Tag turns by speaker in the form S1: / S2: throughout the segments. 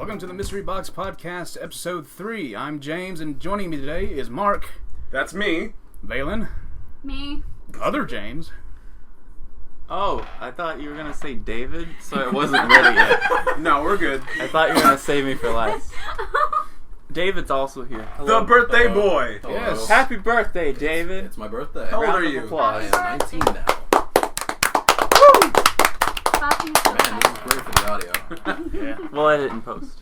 S1: Welcome to the Mystery Box Podcast, Episode 3. I'm James, and joining me today is Mark.
S2: That's me.
S1: VALEN.
S3: Me.
S1: Other James.
S4: Oh, I thought you were going to say David, so I wasn't ready yet.
S2: No, we're good.
S4: I thought you were going to save me for last. David's also here. Hello.
S2: The birthday boy.
S1: Hello. Yes.
S4: Happy birthday, David.
S5: It's my birthday.
S2: How old are
S4: Round of
S2: you?
S4: applause.
S5: I am 19 now.
S3: Happy
S5: Man, this is great for the audio.
S1: Yeah.
S4: We'll edit and post.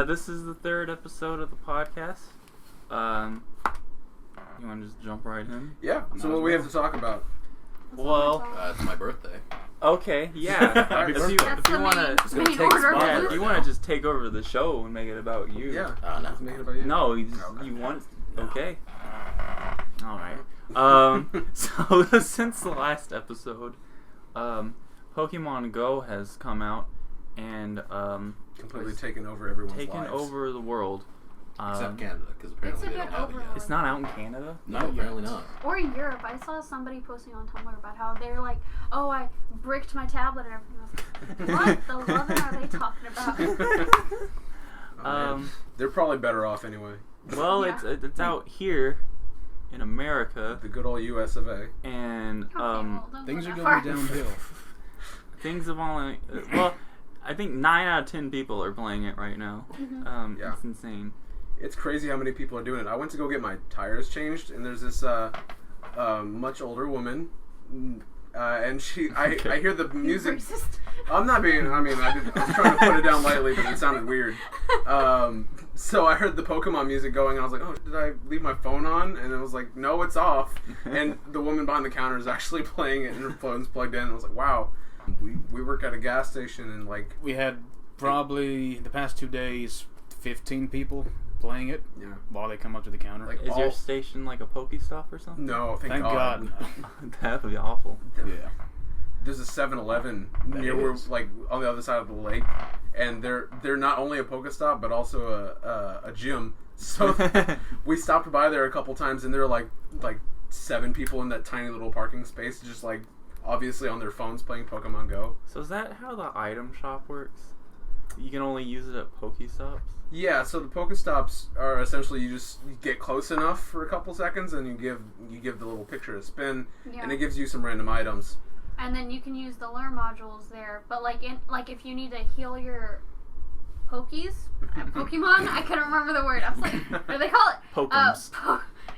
S4: This is the third episode of the podcast. You want to just jump right in?
S2: Yeah. So what we have to talk about?
S4: Well,
S5: It's my birthday.
S4: okay, yeah.
S1: Happy
S4: if
S1: birthday.
S4: you want to,
S5: It's gonna take a spot
S4: yeah, if
S5: right
S4: you
S5: now.
S4: want to just take over the show and make it about you.
S2: Yeah.
S5: No.
S2: Let's make it about you.
S4: No, you, just,
S2: Okay.
S4: you want. Okay. All right. So since the last episode, Pokemon Go has come out and
S2: Completely
S4: has
S2: taken over everyone's
S4: taken
S2: lives.
S4: over the world.
S5: Except Canada, because apparently
S3: It's
S5: they
S3: a
S5: don't
S3: bit
S5: have it
S3: over.
S5: yet.
S4: It's not out in Canada.
S5: No, apparently not.
S3: Or in Europe. I saw somebody posting on Tumblr about how they're like, oh, I bricked my tablet and everything. I was like, what the lovin' are they talking about?
S2: Oh, man. They're probably better off anyway.
S4: Well,
S3: Yeah.
S4: it's out here in America,
S2: The good old US of A.
S4: and
S3: Okay, well, don't
S1: Things
S3: go
S1: are
S3: that
S1: going
S3: far.
S1: downhill.
S4: things have only. Well, I think 9 out of 10 people are playing it right now.
S2: Yeah.
S4: It's insane.
S2: It's crazy how many people are doing it. I went to go get my tires changed, and there's this much older woman, and I hear the music.
S3: Racist.
S2: I'm not being. I mean, I was trying to put it down lightly, but it sounded weird. So I heard the Pokemon music going, and I was like, "Oh, did I leave my phone on?" And it was like, "No, it's off." And the woman behind the counter is actually playing it, and her phone's plugged in. And I was like, "Wow." We work at a gas station, and like,
S1: We had probably, the past 2 days, 15 people playing it
S2: yeah,
S1: while they come up to the counter.
S2: Like,
S4: Is your station like a Pokestop or something?
S2: no, thank
S1: Thank God.
S4: That would be awful.
S1: Yeah.
S2: There's a 7-Eleven
S1: That
S2: near where,
S1: is.
S2: like, on the other side of the lake, and they're not only a Pokestop but also a gym. So we stopped by there a couple times, and there were like 7 people in that tiny little parking space, just like obviously on their phones playing Pokemon Go.
S4: So is that how the item shop works? You can only use it at Pokestops?
S2: Yeah, so the Pokestops are essentially you get close enough for a couple seconds, and you give the little picture a spin,
S3: Yeah.
S2: and it gives you some random items.
S3: And then you can use the lure modules there. But like if you need to heal your Pokemon, I couldn't remember the word. I was like, what do they call it?
S4: Pokems.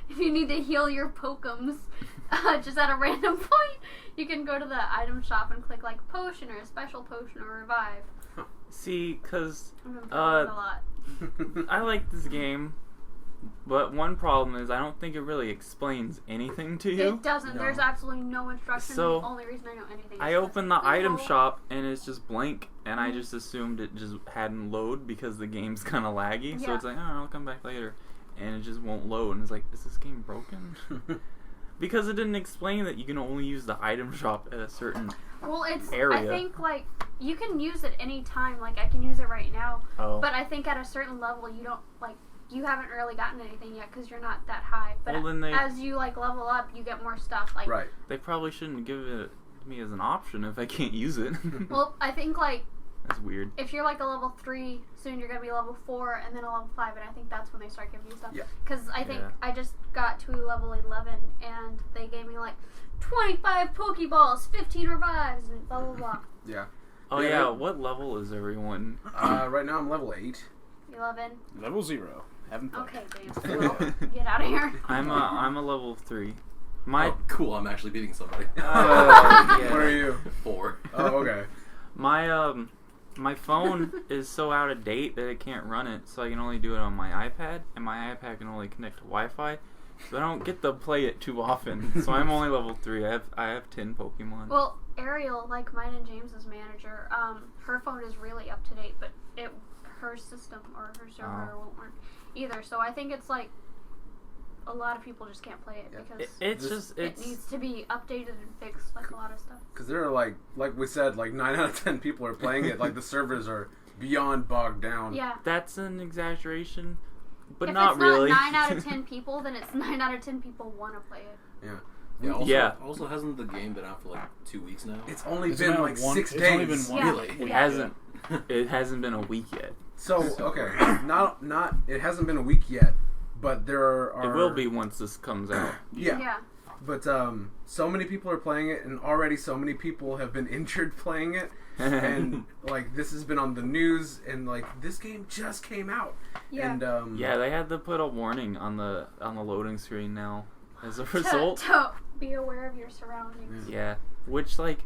S3: If you need to heal your Pokems, just at a random point, you can go to the item shop and click like potion or a special potion or revive.
S4: See, because
S3: I've been playing it a lot.
S4: I like this game, but one problem is I don't think it really explains anything to you.
S3: It doesn't.
S2: No.
S3: There's absolutely no instruction.
S4: So,
S3: the only reason I know anything is
S4: I
S3: because
S4: opened the
S3: Google.
S4: item shop and it's just blank, and I just assumed it just hadn't load because the game's kind of laggy. So
S3: Yeah.
S4: it's like, oh, I'll come back later, and it just won't load. And it's like, is this game broken? Because it didn't explain that you can only use the item shop at a certain
S3: Well, it's.
S4: area.
S3: I think like you can use it any time. Like I can use it right now.
S4: Oh.
S3: But I think at a certain level, you don't like. You haven't really gotten anything yet because you're not that high. But
S4: Well, then they-
S3: as you like level up, you get more stuff. Like,
S2: Right.
S4: They probably shouldn't give it to me as an option if I can't use it.
S3: well, I think like
S4: That's weird.
S3: if you're like a level 3, soon you're gonna be level 4, and then a level 5, and I think that's when they start giving you stuff.
S2: Yeah.
S3: Because I think
S4: Yeah.
S3: I just got to level 11, and they gave me like 25 Pokeballs, 15 revives, and blah blah blah.
S2: Yeah.
S4: Oh
S2: Yeah,
S4: yeah,
S2: they-
S4: what level is everyone?
S2: Right now I'm level 8.
S3: 11.
S1: Level 0. Haven't played.
S3: Okay, James. Well, get out of here.
S4: I'm a level 3. My
S5: Oh, cool, I'm actually beating somebody.
S4: yeah.
S2: What are you?
S5: 4.
S2: Oh, okay.
S4: My phone is so out of date that it can't run it, so I can only do it on my iPad, and my iPad can only connect to Wi-Fi, so I don't get to play it too often. So I'm only level 3. I have 10 Pokemon.
S3: Well, Ariel, like mine and James's manager, her phone is really up to date, but her system or her server
S4: Oh.
S3: won't work either. So I think it's like a lot of people just can't play it
S2: Yeah.
S3: because
S4: It's
S3: it needs to be updated and fixed, like a lot of stuff.
S2: Because there are like we said, like 9 out of 10 people are playing it. Like the servers are beyond bogged down.
S3: Yeah.
S4: That's an exaggeration, but
S3: If
S4: not
S3: it's
S4: really.
S3: not 9 out of 10 people, then it's 9 out of 10 people want to play it.
S2: Yeah.
S5: Yeah, also hasn't the game been out for like 2 weeks now?
S2: It's only
S1: It's
S2: been
S1: been
S2: like
S1: one-
S2: 6
S1: it's
S2: days.
S1: only been one-
S3: Yeah.
S5: Really?
S4: It
S3: Yeah.
S4: hasn't. It hasn't been a week yet.
S2: So okay, not it hasn't been a week yet, but there are.
S4: It will be once this comes out.
S2: Yeah. But so many people are playing it, and already so many people have been injured playing it, and like this has been on the news, and like this game just came out.
S3: Yeah.
S2: And
S4: Yeah, they had to put a warning on the loading screen now as a result.
S3: To be aware of your surroundings.
S4: Yeah, which like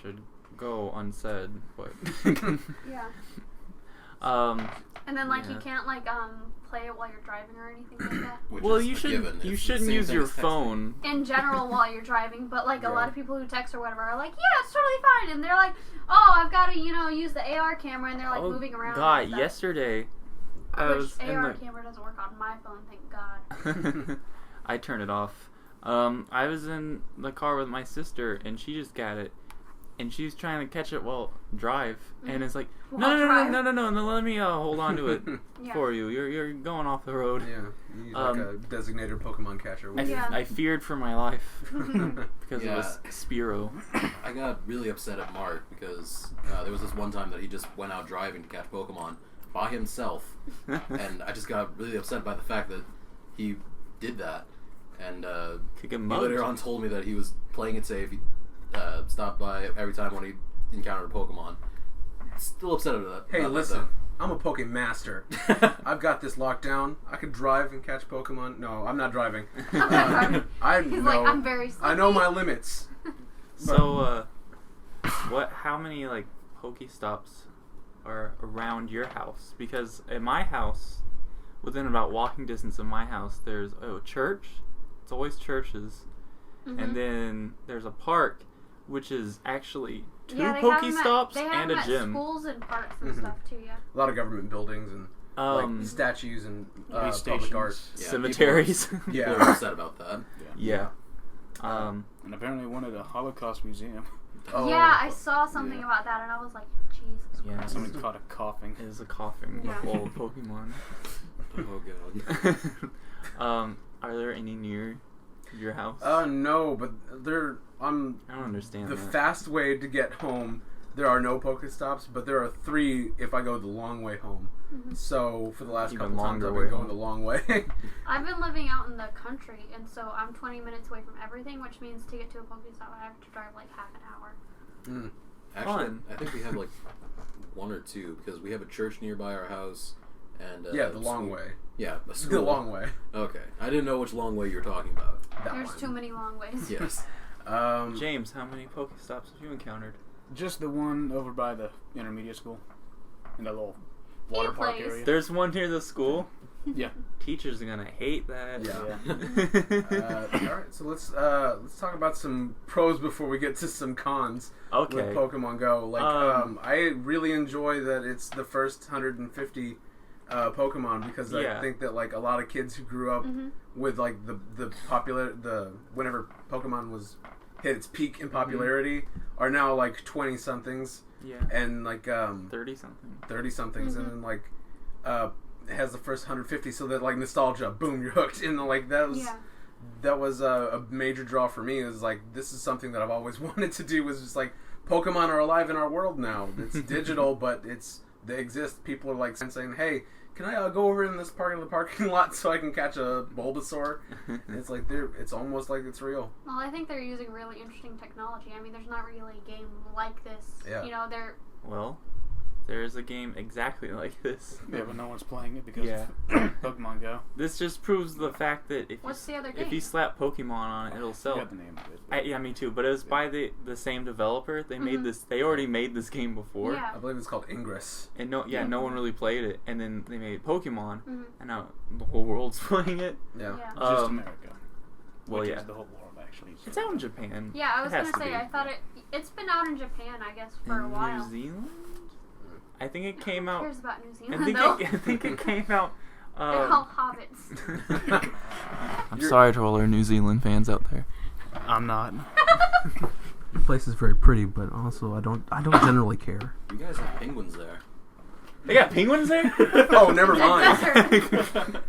S4: should go unsaid, but
S3: Yeah. And then like
S4: Yeah.
S3: you can't like play it while you're driving or anything like that.
S5: Which
S4: well,
S5: is
S4: you
S5: a
S4: should
S5: given.
S4: you
S5: It's the
S4: shouldn't
S5: same
S4: use
S5: thing
S4: your
S5: as texting.
S4: phone.
S3: In general while you're driving, but like a
S2: Yeah.
S3: lot of people who text or whatever are like, yeah, it's totally fine, and they're like, oh, I've got to use the AR camera, and they're like moving around.
S4: God,
S3: and stuff.
S4: yesterday I
S3: Which
S4: was in
S3: AR
S4: the
S3: camera doesn't work on my phone, thank God.
S4: I turned it off. I was in the car with my sister, and she just got it, and she's trying to catch it while drive, and it's like, no, let me hold on to it
S3: Yeah.
S4: for you. You're going off the road.
S2: yeah, you need like a designated Pokemon catcher.
S3: Yeah.
S4: I feared for my life because it
S5: Yeah.
S4: was Spearow.
S5: I got really upset at Mark because there was this one time that he just went out driving to catch Pokemon by himself, and I just got really upset by the fact that he did that. And
S4: Could get
S5: he
S4: mugged.
S5: later on told me that he was playing it safe. He stopped by every time when he encountered a Pokemon. Still upset about that.
S2: Hey,
S5: about that,
S2: listen,
S5: though.
S2: I'm a Poke Master. I've got this locked down. I could drive and catch Pokemon. No, I'm not driving.
S3: I'm not driving.
S2: I
S3: He's
S2: know.
S3: like, I'm very sleepy.
S2: I know my limits.
S4: So, how many like Pokestops are around your house? Because at my house, within about walking distance of my house, there's a church. It's always churches,
S3: Mhm.
S4: and then there's a park, which is actually two
S3: Yeah, they have 'em
S4: Pokestops
S3: they have
S4: and
S3: 'em
S4: a
S3: at
S4: gym.
S3: schools and parks and
S2: Mhm.
S3: stuff too. Yeah.
S2: A lot of government buildings and like statues and
S1: Police
S2: public art.
S1: stations.
S5: Yeah,
S4: Cemeteries.
S5: People
S2: Yeah.
S5: are upset about that.
S4: Yeah.
S1: And apparently one at a Holocaust museum.
S2: Oh,
S3: Yeah, I saw something
S2: yeah.
S3: about that, and I was like, Jesus.
S4: Yeah.
S1: Somebody caught a coughing.
S4: It is a coughing
S3: Yeah.
S4: old Pokemon.
S5: Oh god.
S4: Are there any near your house?
S2: No, but they're on
S4: I don't understand
S2: the
S4: that.
S2: fast way to get home. There are no Pokestops, but there are 3 if I go the long way home.
S3: Mhm.
S2: So for the last
S4: Even
S2: couple times,
S4: longer
S2: I've
S4: way
S2: been going
S4: home.
S2: the long way.
S3: I've been living out in the country, and so I'm 20 minutes away from everything, which means to get to a Pokestop, I have to drive like half an hour.
S2: Mm.
S5: Actually,
S4: Fun.
S5: I think we have like 1 or 2 because we have a church nearby our house and
S2: Yeah, the long
S5: school.
S2: way.
S5: Yeah, a
S2: The
S5: school.
S2: long way.
S5: Okay, I didn't know which long way you were talking about.
S2: That
S3: There's
S2: one.
S3: too many long ways.
S5: Yes.
S4: James, how many Pokestops have you encountered?
S1: Just the one over by the intermediate school. In that little water park
S3: place.
S1: area.
S4: There's one near the school.
S1: Yeah.
S4: Teachers are gonna hate that.
S2: All right, so let's talk about some pros before we get to some cons
S4: Okay.
S2: with Pokemon Go. Like, I really enjoy that it's the first 150 Pokemon because
S4: Yeah.
S2: I think that like a lot of kids who grew up
S3: Mhm.
S2: with like the whenever Pokemon was hit its peak in popularity are now like 20 somethings
S4: Yeah.
S2: and like
S4: 30 something.
S2: 30 somethings
S3: Mhm.
S2: and then like it has the first 150 so that like nostalgia, boom, you're hooked. And like that was
S3: Yeah.
S2: that was a major draw for me. Is like this is something that I've always wanted to do. Was just like Pokemon are alive in our world now. It's digital, but they exist. People are like saying, "Hey, can I go over in this part of the parking lot so I can catch a Bulbasaur?" And it's like it's almost like it's real.
S3: Well, I think they're using really interesting technology. I mean, there's not really a game like this.
S2: Yeah.
S3: You know, they're
S4: Well, there is a game exactly like this.
S1: Yeah, but no one's playing it because
S4: Yeah.
S1: of Pokemon Go.
S4: This just proves the fact that
S3: What's the other
S4: if
S3: game?
S4: you slap Pokemon on it, it'll
S1: I
S4: sell.
S1: got the name of it.
S4: Yeah, me too. But it was by the same developer. They made
S3: Mhm.
S4: this. They already made this game before.
S3: Yeah.
S2: I believe it's called Ingress.
S4: And no one really played it. And then they made Pokemon,
S3: Mhm.
S4: and now the whole world's playing it.
S2: Yeah.
S3: Yeah.
S1: Just America.
S4: Well,
S1: which
S4: yeah.
S1: is the whole world, actually. So.
S4: It's out in Japan.
S3: Yeah, I was
S4: It has
S3: gonna
S4: to
S3: say,
S4: be.
S3: I thought it's been out in Japan, I guess, for a
S4: In
S3: while.
S4: New Zealand. I think it came
S3: Who
S4: out.
S3: cares about New
S4: I
S3: Zealand,
S4: think
S3: though?
S4: I think it came out.
S3: They're all hobbits.
S4: I'm sorry to all our New Zealand fans out there.
S1: I'm not.
S2: The place is very pretty, but also I don't generally care.
S5: You guys have penguins there.
S4: They got penguins there.
S2: Oh, never
S3: The
S2: mind.
S3: desert.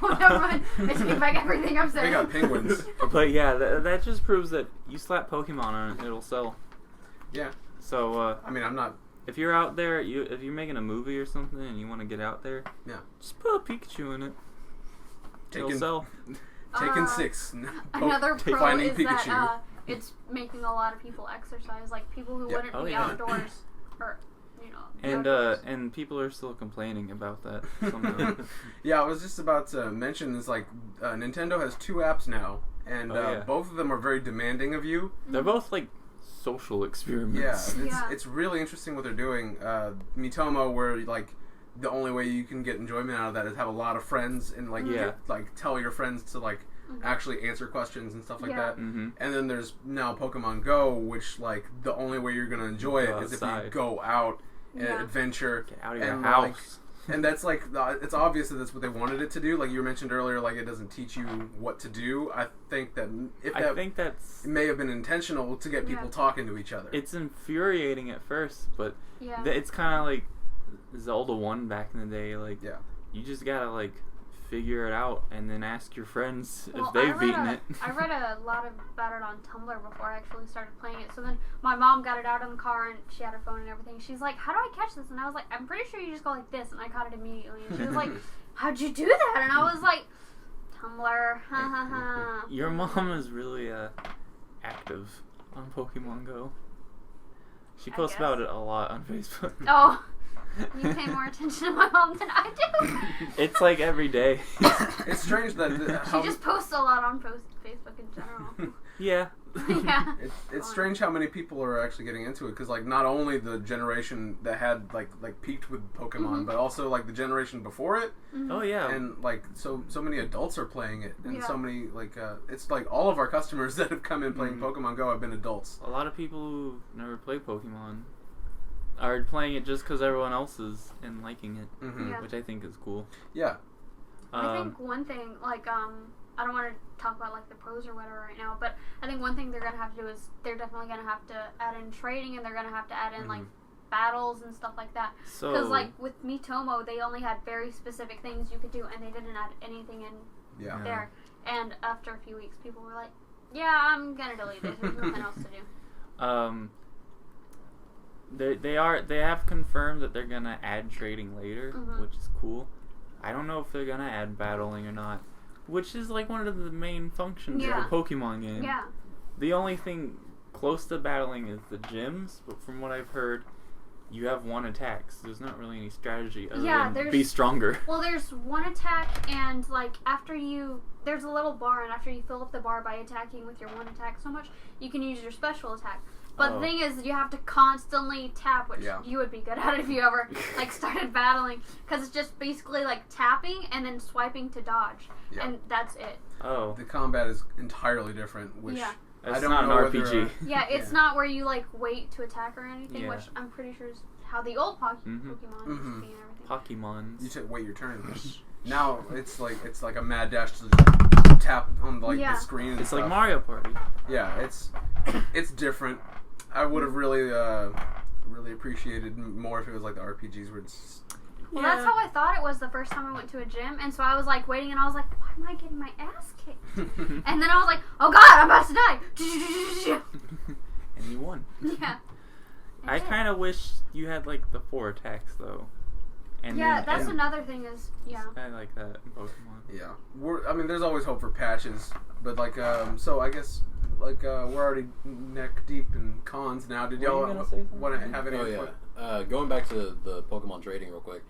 S3: Oh, never mind. I take back everything I'm saying.
S2: They got penguins.
S4: But yeah, that just proves that you slap Pokemon on it, it'll sell.
S2: Yeah.
S4: So
S2: I mean, I'm not
S4: if you're out there, if you're making a movie or something and you want to get out there,
S2: Yeah.
S4: just put a Pikachu in it. It'll
S2: Taken-
S4: sell.
S2: Taken 6.
S3: Another pro
S2: Finding
S3: is
S2: Pikachu.
S3: that it's making a lot of people exercise, like people who
S2: Yep.
S3: wouldn't be
S4: yeah.
S3: outdoors, or
S4: And
S3: outdoors.
S4: and people are still complaining about that somehow.
S2: Yeah, I was just about to mention is like Nintendo has 2 apps now, and both of them are very demanding of you.
S4: They're both like social experiments.
S2: Yeah, it's really interesting what they're doing. Miitomo, where like the only way you can get enjoyment out of that is have a lot of friends and like tell your friends to like actually answer questions and stuff like that.
S4: Mm-hmm.
S2: And then there's now Pokemon Go, which like the only way you're gonna enjoy it is if you go out and adventure,
S4: Get out of your
S2: and
S4: house.
S2: and that's like it's obvious that that's what they wanted it to do. Like you mentioned earlier, like it doesn't teach you what to do. I think that
S4: I think that's
S2: it may have been intentional to get people talking to each other.
S4: It's infuriating at first, but
S3: Yeah.
S4: it's kind of like Zelda 1 back in the day. Like you just gotta like figure it out and then ask your friends if they've beaten it.
S3: I read a lot about it on Tumblr before I actually started playing it. So then my mom got it out in the car and she had her phone and everything. She's like, "How do I catch this?" And I was like, "I'm pretty sure you just go like this." And I caught it immediately. And she was like, "How'd you do that?" And I was like, "Tumblr, ha ha ha."
S4: Your mom is really active on Pokemon Go. She posts about it a lot on Facebook.
S3: Oh. You pay more attention to my mom than I do.
S4: It's like every day.
S2: It's strange that
S3: she just posts a lot on Facebook in general.
S4: Yeah.
S3: Yeah.
S2: It's strange how many people are actually getting into it because like not only the generation that had like peaked with Pokemon, but also like the generation before it.
S4: Oh yeah.
S2: And like so many adults are playing it, and so many like it's like all of our customers that have come in playing Pokemon Go have been adults.
S4: A lot of people who never played Pokemon are playing it just because everyone else is and liking it, which I think is cool.
S2: Yeah.
S3: I think one thing, like, I don't want to talk about, like, the pros or whatever right now, but I think one thing they're going to have to do is they're definitely going to have to add in trading, and they're going to have to add in, like, battles and stuff like that. Because, like, with Miitomo, they only had very specific things you could do, and they didn't add anything in there. And after a few weeks, people were like, yeah, I'm going to delete it. There's nothing else to do.
S4: They have confirmed that they're gonna add trading later, which is cool. I don't know if they're gonna add battling or not, which is like one of the main functions of a Pokemon game.
S3: Yeah.
S4: The only thing close to battling is the gyms, but from what I've heard, you have one attack, so there's not really any strategy other than be stronger.
S3: Well, there's one attack, and like there's a little bar, and after you fill up the bar by attacking with your one attack so much, you can use your special attack. But the thing is, you have to constantly tap, which you would be good at if you ever like started battling, because it's just basically like tapping and then swiping to dodge, and that's it.
S4: Oh,
S2: the combat is entirely different, which
S4: it's
S2: I don't
S4: not
S2: know
S4: an RPG.
S3: It's not where you like wait to attack or anything, which I'm pretty sure is how the old Pokemon used to be and everything.
S4: Pokemons.
S2: You wait your turn. Now it's like a mad dash to tap on like the screen. And
S4: it's
S2: stuff.
S4: like Mario Party.
S2: Yeah, it's different. I would have really appreciated more if it was like the RPGs where it's...
S3: Well, that's how I thought it was the first time I went to a gym, and so I was like waiting, and I was like, why am I getting my ass kicked? And then I was like, oh god, I'm about to die.
S4: And you won.
S3: Yeah.
S4: I kind of wish you had like the 4 attacks though. And
S3: that's another thing is,
S4: I like that in Pokemon.
S2: Yeah. I mean, there's always hope for patches, but like, so I guess... Like, we're already neck deep in cons now. Did y'all want to have any?
S5: Oh yeah. Going back to the Pokemon trading real quick.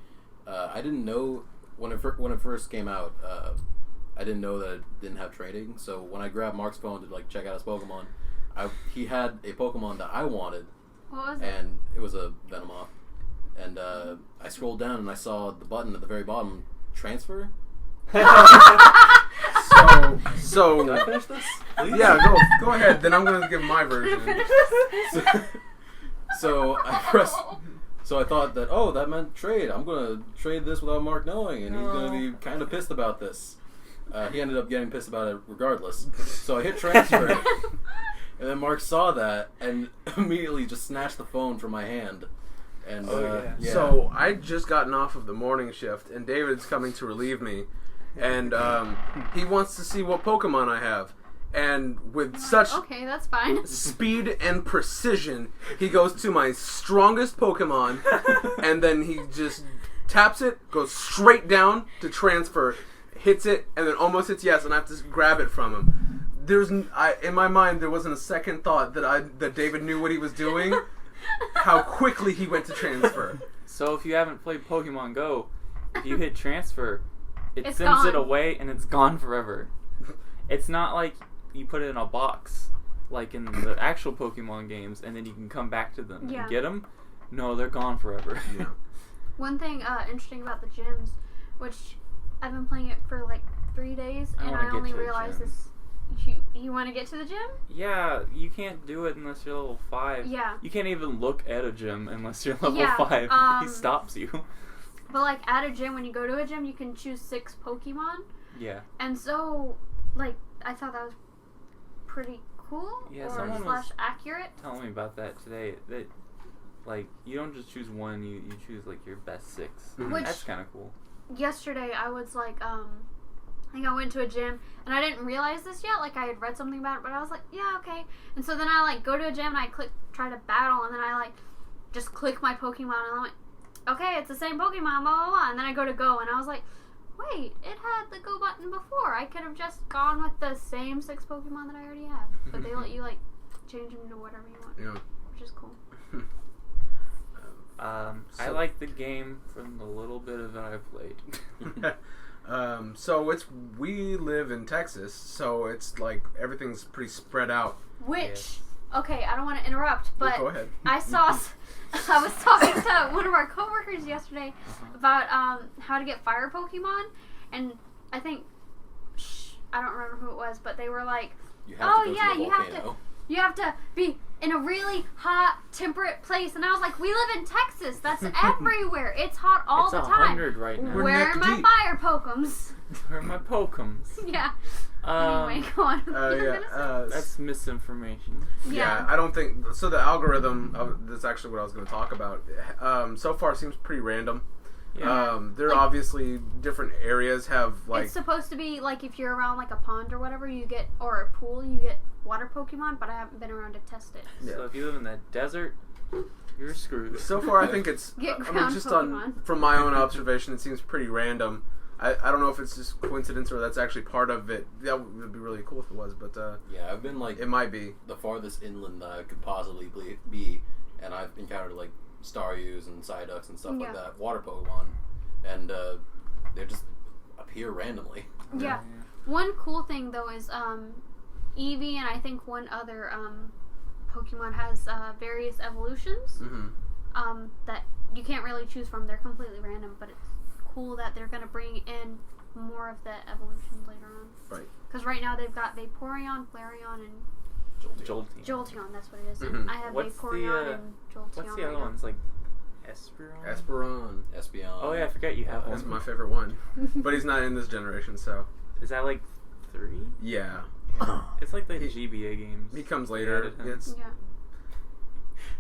S5: I didn't know when it first came out. I didn't know that it didn't have trading. So when I grabbed Mark's phone to like check out his Pokemon, he had a Pokemon that I wanted.
S3: What was it?
S5: And it was a Venomoth. And I scrolled down and I saw the button at the very bottom, transfer.
S2: So
S5: Can I finish this? Please?
S2: Yeah, go ahead. Then I'm gonna give my version.
S5: So I pressed. So I thought that that meant trade. I'm gonna trade this without Mark knowing, and he's gonna be kind of pissed about this. He ended up getting pissed about it regardless. So I hit transfer, and then Mark saw that and immediately just snatched the phone from my hand. And
S2: So I just gotten off of the morning shift, and David's coming to relieve me. And he wants to see what Pokemon I have. And with such
S3: Okay, that's fine.
S2: speed and precision, he goes to my strongest Pokemon, and then he just taps it, goes straight down to transfer, hits it, and then almost hits yes, and I have to grab it from him. In my mind, there wasn't a second thought that David knew what he was doing, how quickly he went to transfer.
S4: So if you haven't played Pokemon Go, if you hit transfer, it
S3: It's
S4: sends it
S3: gone.
S4: away and it's gone forever. It's not like you put it in a box, like in the actual Pokemon games, and then you can come back to them
S3: Yeah.
S4: and get them. No, they're gone forever.
S2: Yeah.
S3: One thing interesting about the gyms, which I've been playing it for like 3 days,
S4: I
S3: and
S4: wanna
S3: I
S4: get
S3: only
S4: to the
S3: realized
S4: gym.
S3: this. You want to get to the gym?
S4: Yeah, you can't do it unless you're level 5.
S3: Yeah.
S4: You can't even look at a gym unless you're level
S3: Yeah,
S4: 5. He stops you.
S3: But like at a gym, when you go to a gym, you can choose 6 Pokemon,
S4: Yeah.
S3: and so like I thought that was pretty cool
S4: Yeah,
S3: or
S4: someone
S3: slash
S4: was-
S3: accurate.
S4: Tell me about that today. That, like, you don't just choose one, you choose, like, your best 6.
S3: Which-
S4: That's kind of cool.
S3: Yesterday I was like I think I went to a gym and I didn't realize this yet, like I had read something about it, but I was like, yeah, okay. And so then I like go to a gym and I try to battle, and then I like just click my Pokemon and I'm like, okay, it's the same Pokemon, blah blah blah, and then I go to go and I was like, wait, it had the go button before. I could have just gone with the same 6 Pokemon that I already have. But they let you like change them to whatever you want.
S2: Yeah.
S3: Which is cool.
S4: I like the game from the little bit of it I've played.
S2: So we live in Texas, so it's like everything's pretty spread out.
S3: Which, okay, I don't want to interrupt, but
S2: Go ahead.
S3: I was talking to one of our coworkers yesterday about how to get fire Pokemon, and I think, I don't remember who it was, but they were like,
S5: You have
S3: oh
S5: to go
S3: yeah,
S5: to the volcano.
S3: you have to be in a really hot, temperate place. And I was like, we live in Texas. That's everywhere. It's hot all
S4: It's
S3: the time.
S4: 100 right now.
S2: We're
S3: Where are
S2: neck
S3: my
S2: deep.
S3: fire Pokemons?
S4: Where are my Pokemons?
S3: Yeah. Anyway, go on. You were gonna say?
S4: That's misinformation.
S2: Yeah, I don't think so. The algorithm that's actually what I was going to talk about. So far seems pretty random.
S4: Yeah.
S2: There
S3: Like-
S2: obviously different areas have like
S3: It's supposed to be like if you're around like a pond or whatever, you get, or a pool, you get water Pokemon, but I haven't been around to test it.
S2: Yeah.
S4: So if you live in the desert, you're screwed.
S2: so far I think it's
S3: Get
S2: I mean
S3: ground
S2: just
S3: Pokemon.
S2: from my own observation it seems pretty random. I don't know if it's just coincidence or that's actually part of it. That would be really cool if it was, but
S5: Yeah, I've been like
S2: it might be.
S5: the farthest inland that I could possibly be, and I've encountered like Staryus and Psyducks and stuff
S3: Yeah.
S5: like that, water Pokemon, and they just appear randomly.
S3: Yeah. One cool thing though is Eevee and I think one other Pokemon has various evolutions
S2: Mm-hmm.
S3: that you can't really choose from. They're completely random, but it's cool that they're going to bring in more of the evolutions later on.
S2: Right.
S3: Because right now they've got Vaporeon, Flareon, and
S4: Jolteon.
S3: Jolteon. That's what it is.
S2: Mhm.
S3: I have
S4: What's the,
S3: Vaporeon and Jolteon.
S4: What's the
S3: right
S4: other
S3: now.
S4: ones? Like Esperon?
S2: Espeon.
S5: Espeon.
S4: Oh yeah, I forgot you have
S2: That's
S4: one.
S2: my favorite one, but he's not in this generation, so
S4: Is that like 3?
S2: yeah.
S4: It's like the
S2: He-
S4: GBA games.
S2: He comes later.
S4: added him.
S2: It's
S3: Yeah.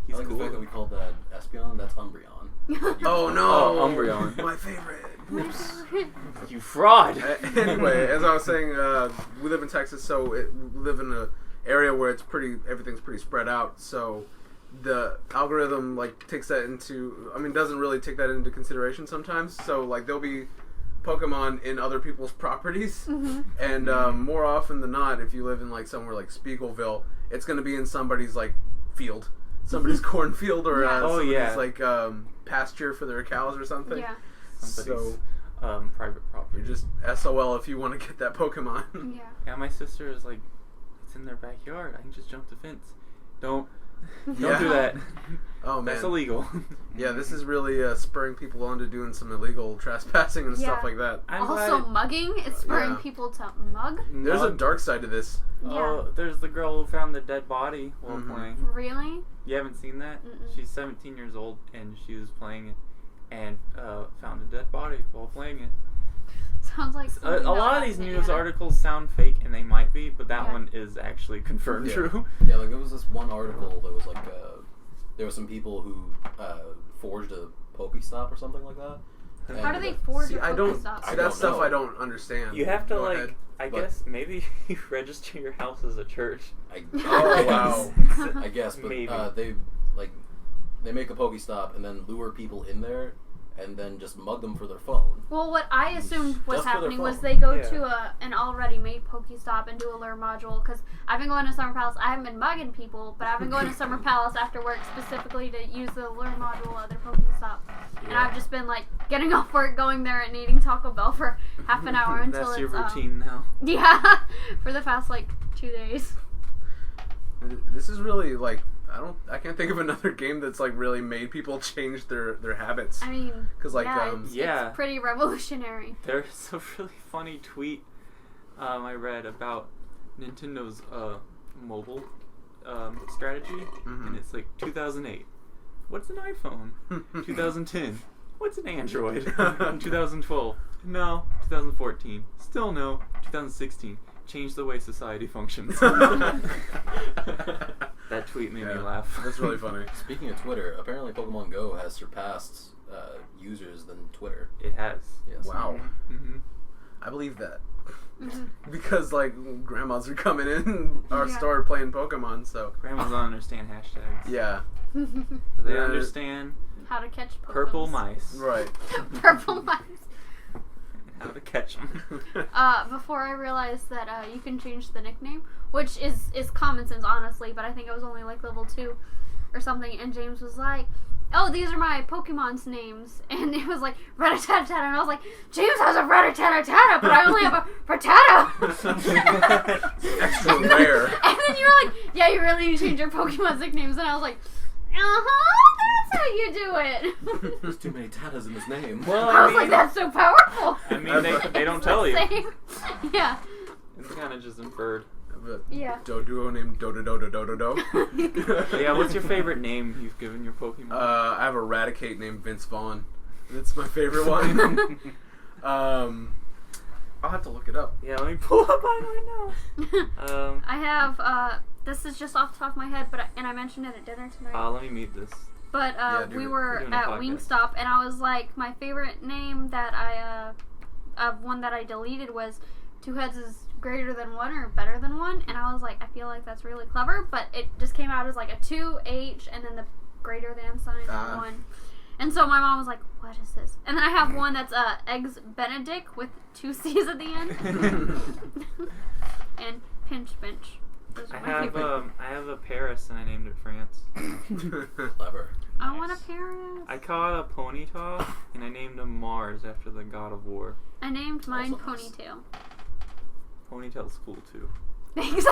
S4: He's
S5: I like
S4: cool.
S5: the fact that we called that Espeon. That's Umbreon.
S2: oh no,
S4: Oh, Umbreon.
S2: my favorite. Oops.
S4: You fraud!
S2: Anyway, as I was saying, we live in Texas, so we live in an area where everything's pretty spread out. So the algorithm like takes that doesn't really take that into consideration sometimes. So like there'll be Pokemon in other people's properties, and more often than not, if you live in like somewhere like Spiegelville, it's going to be in somebody's like field, somebody's cornfield, or
S3: Yeah.
S4: Oh,
S2: somebody's
S4: yeah.
S2: like pasture for their cows or something.
S3: Yeah.
S4: Somebody's
S2: So
S4: private property.
S2: you're just SOL if you want to get that Pokemon.
S3: Yeah.
S4: Yeah, my sister is like, it's in their backyard. I can just jump the fence. Don't
S2: Yeah.
S4: do that.
S2: Oh man,
S4: That's illegal.
S2: yeah, this is really spurring people on to doing some illegal trespassing and stuff
S3: Yeah.
S2: like that.
S4: I'm
S3: Also,
S4: glad
S3: mugging. It's spurring
S2: Yeah.
S3: people to mug.
S2: There's a dark side to this.
S4: Oh, there's the girl who found the dead body while
S2: Mhm.
S4: playing.
S3: Really?
S4: You haven't seen that?
S3: Mm-mm.
S4: She's 17 years old and she was playing it and found a dead body while playing it.
S3: Sounds like
S4: A
S3: something
S4: lot of
S3: that
S4: these
S3: happened to
S4: news
S3: Anna.
S4: articles sound fake, and they might be, but that
S3: Yeah.
S4: one is actually confirmed
S2: Yeah.
S4: true.
S5: Yeah, like there was this one article that was like there were some people who forged a Pokestop or something like that,
S3: How do they forge
S2: See,
S3: a
S2: I don't.
S3: Pokestops?
S2: See,
S5: I
S2: that
S5: don't
S2: stuff
S5: know.
S2: I don't understand.
S4: You have to
S2: Go
S4: like,
S2: ahead.
S4: I
S5: But-
S4: guess maybe you register your house as a church.
S2: Oh, wow.
S5: I guess, but
S4: Maybe.
S5: they make a Pokestop and then lure people in there, and then just mug them for their phone.
S3: Well, what I assumed was
S5: Just for their
S3: happening was
S5: phone.
S3: they go
S4: Yeah.
S3: to an already made Pokestop and do a lure module. Because I've been going to Summer Palace. I haven't been mugging people, but I've been going to Summer Palace after work specifically to use the lure module at their Pokestop. And I've just been like getting off work, going there, and eating Taco Bell for half an hour until
S4: That's
S3: it's
S4: your routine now.
S3: Yeah, for the past like 2 days.
S2: This is really like I can't think of another game that's like really made people change their habits.
S3: I mean,
S2: Because like
S3: it's pretty revolutionary.
S4: There's a really funny tweet I read about Nintendo's mobile strategy, and it's like 2008. What's an iPhone? 2010. What's an Android? 2012. No. 2014. Still no. 2016. Change the way society functions. That tweet made me laugh.
S2: That's really funny.
S5: Speaking of Twitter, apparently Pokemon Go has surpassed users than Twitter.
S4: It has.
S5: Yes.
S2: Wow.
S4: Mm-hmm.
S2: I believe that.
S3: Mhm.
S2: Because like grandmas are coming in our
S3: Yeah.
S2: store playing Pokemon, so
S4: Grandmas don't understand hashtags.
S2: yeah,
S4: But they
S2: Yeah.
S4: understand
S3: How to catch Pokemon.
S4: purple mice.
S2: right.
S3: Purple mice.
S4: How to catch them.
S3: Before I realized that you can change the nickname, which is common sense, honestly, but I think I was only like level 2 or something, and James was like, oh, these are my Pokemon's names, and it was like Rattata, and I was like, James has a Rattata, but I only have a Rattata.
S2: Extra rare.
S3: And then you were like, yeah, you really need to change your Pokemon's nicknames, and I was like, that's how you do it.
S5: There's too many Tatas in his name.
S4: Well,
S3: I was like, that's so powerful.
S4: I mean, they don't tell you.
S3: Same. Yeah.
S4: It's kind of just inferred.
S3: Yeah.
S2: Doduo named Dodo.
S4: Yeah, what's your favorite name you've given your Pokemon?
S2: I have a Raticate named Vince Vaughn. That's my favorite one. I'll have to look it up.
S4: Yeah, let me pull up mine right now.
S3: I have, this is just off the top of my head, and I mentioned it at dinner tonight.
S4: Let me mute this.
S3: But
S2: do
S3: we
S2: it.
S3: were
S4: We're doing a
S3: at
S4: podcast.
S3: Wingstop, and I was like, my favorite name that one that I deleted was 2 heads is greater than 1 or better than 1, and I was like, I feel like that's really clever, but it just came out as like a 2H and then the greater than sign and 1. And so my mom was like, what is this? And then I have one that's Eggs Benedict with 2 C's at the end. And Pinch Bench. Those are my favorite.
S4: I have a Paris and I named it France.
S5: Clever.
S3: I want a Paris.
S4: I caught a Ponyta and I named him Mars after the god of war.
S3: I named mine
S5: Also nice.
S3: Ponytail.
S4: Ponytail's cool too.
S3: Thanks.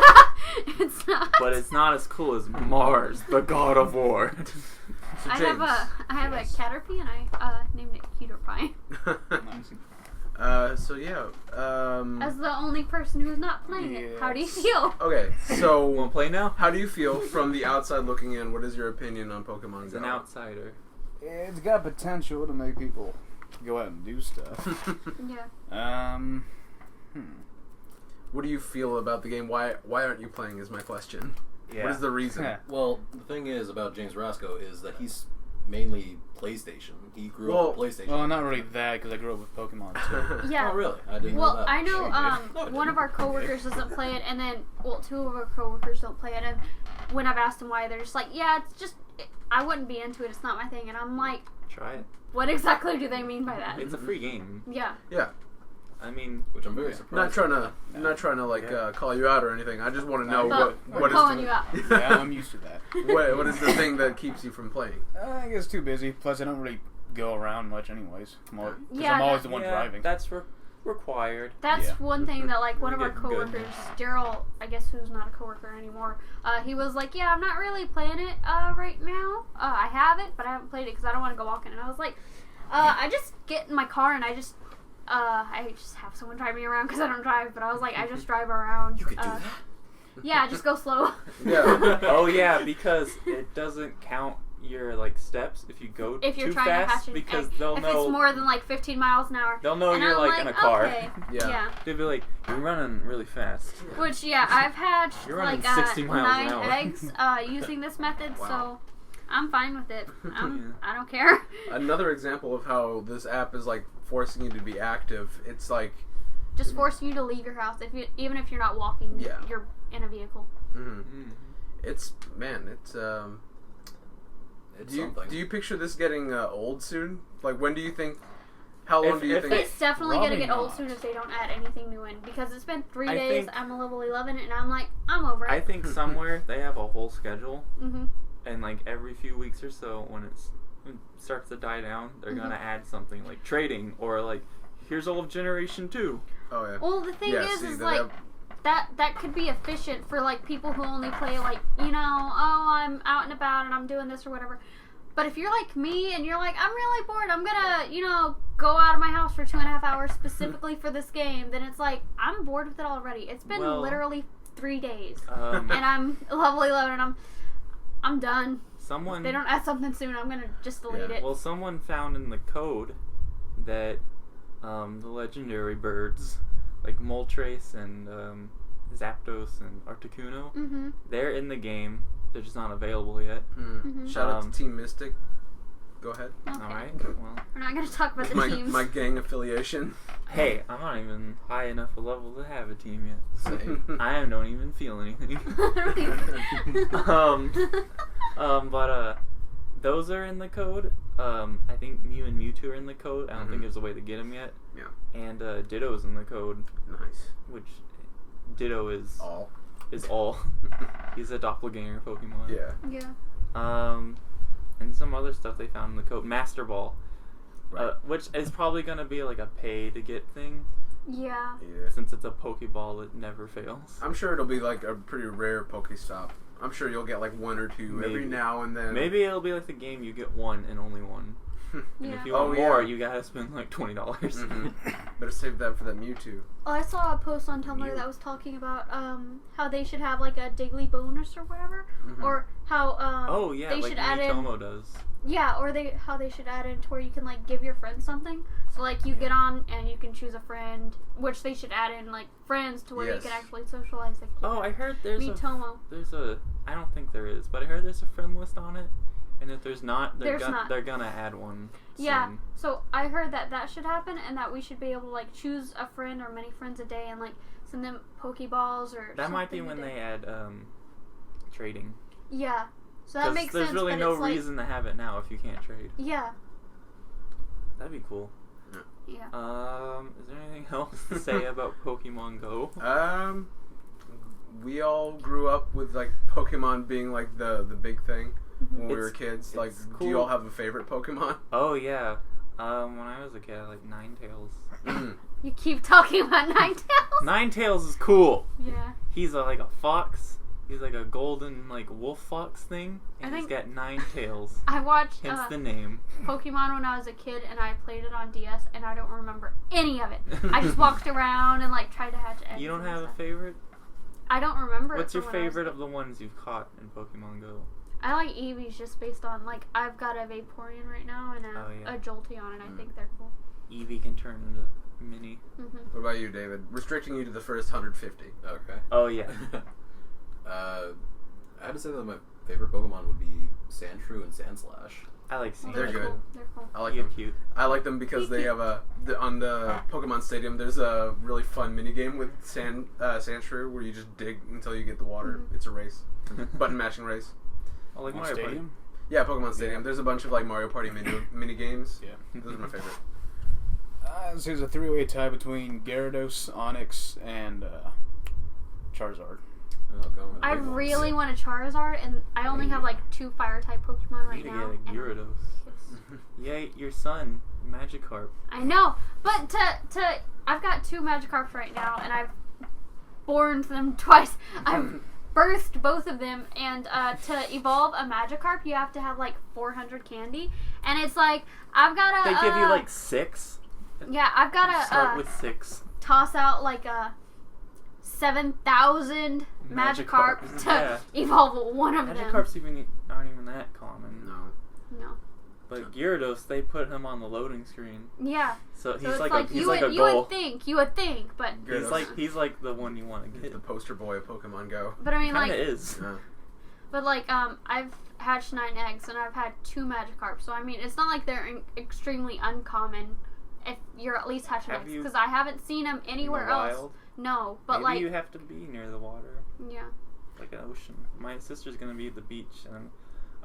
S3: It's not.
S4: But it's not as cool as Mars, the god of war.
S3: I have a
S5: Yes.
S3: Caterpie and I named it Cuter Pie.
S2: So yeah.
S3: As the only person who's not playing it, how do you feel?
S2: Okay, so
S4: Wanna play now?
S2: how do you feel from the outside looking in? What is your opinion on Pokemon
S4: As
S2: Go?
S4: an outsider.
S1: It's got potential to make people go out and do stuff.
S3: Yeah.
S2: What do you feel about the game? Why aren't you playing? Is my question.
S4: Yeah.
S2: What is the reason?
S5: Well, the thing is about James Rasco is that he's mainly PlayStation. He grew up with PlayStation.
S1: Well, not really that, because I grew up with Pokemon too.
S3: Yeah.
S5: Oh, really? I didn't know
S3: Well,
S5: that.
S3: I know
S5: No, I
S3: one of
S5: didn't.
S3: our coworkers doesn't play it, and then 2 of our coworkers don't play it. And when I've asked them why, they're just like, "Yeah, it's just I wouldn't be into it. It's not my thing." And I'm like,
S4: Try it.
S3: "What exactly do they mean by that?"
S4: It's a free game.
S3: Yeah.
S2: Yeah.
S4: I mean,
S5: Which I'm very surprised.
S2: Not trying to like call you out or anything. I just want to know
S3: But
S2: what
S3: we're
S2: is
S3: calling
S2: the,
S3: you out.
S1: Yeah, I'm used to that.
S2: what is the thing that keeps you from playing?
S1: I guess too busy. Plus, I don't really go around much, anyways. Because
S3: Yeah,
S1: I'm always the one driving.
S4: That's required.
S3: That's
S1: Yeah.
S3: one thing that, like, one of
S4: We
S3: our
S4: get good.
S3: coworkers, Daryl, I guess who's not a coworker anymore, he was like, yeah, I'm not really playing it right now. I have it, but I haven't played it because I don't want to go walking. And I was like, I just get in my car and I just have someone drive me around because I don't drive. But I was like, I just drive around.
S5: You could do that?
S3: Yeah, just go slow.
S2: Yeah.
S4: Oh yeah, because it doesn't count your like steps if you go
S3: If you're
S4: too
S3: trying
S4: fast,
S3: to hatch an
S4: because
S3: egg.
S4: they'll
S3: If
S4: know
S3: it's more than like 15 miles an hour.
S4: they'll know
S3: And
S4: you're
S3: I'm
S4: like in a car.
S3: Okay.
S2: Yeah.
S3: Yeah.
S4: They'll be like, you're running really fast.
S3: Which, yeah, I've had
S4: You're running
S3: like
S4: 60 miles an
S3: 9
S4: hour.
S3: eggs using this method,
S2: Wow.
S3: so I'm fine with it. I don't care.
S2: Another example of how this app is like forcing you to be active. It's like
S3: just forcing you to leave your house even if you're not walking.
S2: Yeah.
S3: You're in a vehicle.
S2: It's
S5: something.
S2: Do you picture this getting old soon? Like, when do you think? How long do you think?
S3: It's definitely going to get old
S4: not.
S3: soon if they don't add anything new in. Because it's been 3
S4: I
S3: days,
S4: think-
S3: I'm a level 11, and I'm like, I'm over it.
S4: I think somewhere they have a whole schedule,
S3: Mm-hmm.
S4: and like every few weeks or so, when it starts to die down, they're gonna add something like trading or like here's all of Generation 2.
S2: Oh yeah.
S3: Well, the thing is
S2: they
S3: like
S2: have-
S3: that could be efficient for like people who only play like, you know, oh, I'm out and about and I'm doing this or whatever. But if you're like me and you're like, I'm really bored, I'm gonna, you know, go out of my house for 2.5 hours specifically for this game, then it's like, I'm bored with it already. It's been literally 3 days. And I'm level 11 and I'm done. If they don't add something soon, I'm gonna just delete it.
S4: Well, someone found in the code that the legendary birds, like Moltres and Zapdos and Articuno, they're in the game. They're just not available yet.
S2: Shout out to Team Mystic. Go ahead.
S3: Okay.
S4: Alright, well.
S3: We're not gonna talk about the teams.
S2: My gang affiliation.
S4: Hey, I'm not even high enough a level to have a team yet.
S2: Same.
S4: I don't even feel anything. But those are in the code. I think Mew and Mewtwo are in the code. I don't think there's a way to get them yet.
S2: Yeah.
S4: And Ditto's in the code.
S2: Nice.
S4: Which Ditto is
S2: all.
S4: He's a doppelganger Pokemon.
S2: Yeah.
S4: And some other stuff they found in the code. Master Ball.
S2: Right.
S4: Which is probably gonna be like a pay to get thing.
S3: Yeah.
S4: Since it's a Pokeball that never fails.
S2: I'm sure it'll be like a pretty rare Pokestop. I'm sure you'll get like 1 or 2 every now and then.
S4: Maybe it'll be like the game you get one and only one. And if you want more, you gotta spend like $20.
S2: Better save that for that Mewtwo.
S3: Oh, I saw a post on Tumblr that was talking about how they should have like a daily bonus or whatever, or how they
S4: like
S3: should add in.
S4: Tomo does.
S3: Yeah, or how they should add in to where you can like give your friends something. So like you get on and you can choose a friend, which they should add in like friends to where you can actually socialize. Like,
S4: I heard there's
S3: Tomo.
S4: I don't think there is, but I heard there's a friend list on it. And if there's not, they're gonna add one soon.
S3: Yeah, so I heard that should happen, and that we should be able to like choose a friend or many friends a day, and like send them Pokeballs or.
S4: That might be when they add trading.
S3: Yeah, so that makes sense.
S4: There's really no reason to have it now if you can't trade.
S3: Yeah.
S4: That'd be cool.
S3: Yeah.
S4: Is there anything else to say about Pokemon Go?
S2: We all grew up with like Pokemon being like the big thing. When we were kids, like,
S4: cool.
S2: Do you all have a favorite Pokemon?
S4: Oh yeah, when I was a kid, I like Ninetales.
S3: You keep talking about Ninetales.
S4: Ninetales is cool.
S3: Yeah.
S4: He's like a fox. He's like a golden like wolf fox thing, and he's got 9 tails.
S3: I watched
S4: hence the name.
S3: Pokemon when I was a kid, and I played it on DS, and I don't remember any of it. I just walked around and like tried to hatch eggs.
S4: You don't have a favorite?
S3: I don't remember.
S4: What's your favorite of the ones you've caught in Pokemon Go?
S3: I like Eevees just based on, like, I've got a Vaporeon right now and a Jolteon, and I think they're cool.
S4: Eevee can turn into Mini.
S2: What about you, David? Restricting you to the first 150.
S5: Okay.
S4: Oh, yeah.
S5: I have to say that my favorite Pokemon would be Sandshrew and Sandslash.
S4: I like Sandshrew.
S2: They're good.
S3: Cool. They're cool.
S2: I like them.
S4: Cute.
S2: I like them because they have on the Pokemon Stadium, there's a really fun minigame with Sandshrew where you just dig until you get the water. It's a race. Button matching race.
S4: I like
S1: Mario Party.
S2: Yeah, Pokemon Stadium. There's a bunch of like Mario Party mini games.
S1: Yeah.
S2: Those are my favorite.
S1: So there's a 3-way tie between Gyarados, Onix, and Charizard.
S3: I really want a Charizard, and I only have like 2 Fire-type Pokemon right now.
S4: You need to get a Gyarados. Yeah, your son, Magikarp.
S3: I know, but I've got 2 Magikarps right now, and I've born them twice. I've birthed both of them, and to evolve a Magikarp, you have to have like 400 candy, and it's like I've got to.
S4: They give you like 6.
S3: Yeah, I've got to
S4: start with 6.
S3: Toss out like 7,000 Magikarp to evolve one of them.
S4: Magikarps aren't even that common.
S2: No.
S4: But Gyarados, they put him on the loading screen.
S3: Yeah.
S4: So he's
S3: it's
S4: like a
S3: you
S4: goal.
S3: You would think, but
S4: He's like the one you want to get.
S2: The poster boy of Pokemon Go.
S3: But I mean,
S4: Kinda
S3: like,
S4: is.
S2: Yeah.
S3: But like, I've hatched 9 eggs, and I've had 2 Magikarp. So I mean, it's not like they're extremely uncommon. If you're at least hatching eggs, because I haven't seen them anywhere else.
S4: Wild?
S3: No, but
S4: Maybe you have to be near the water.
S3: Yeah.
S4: Like an ocean. My sister's gonna be at the beach, and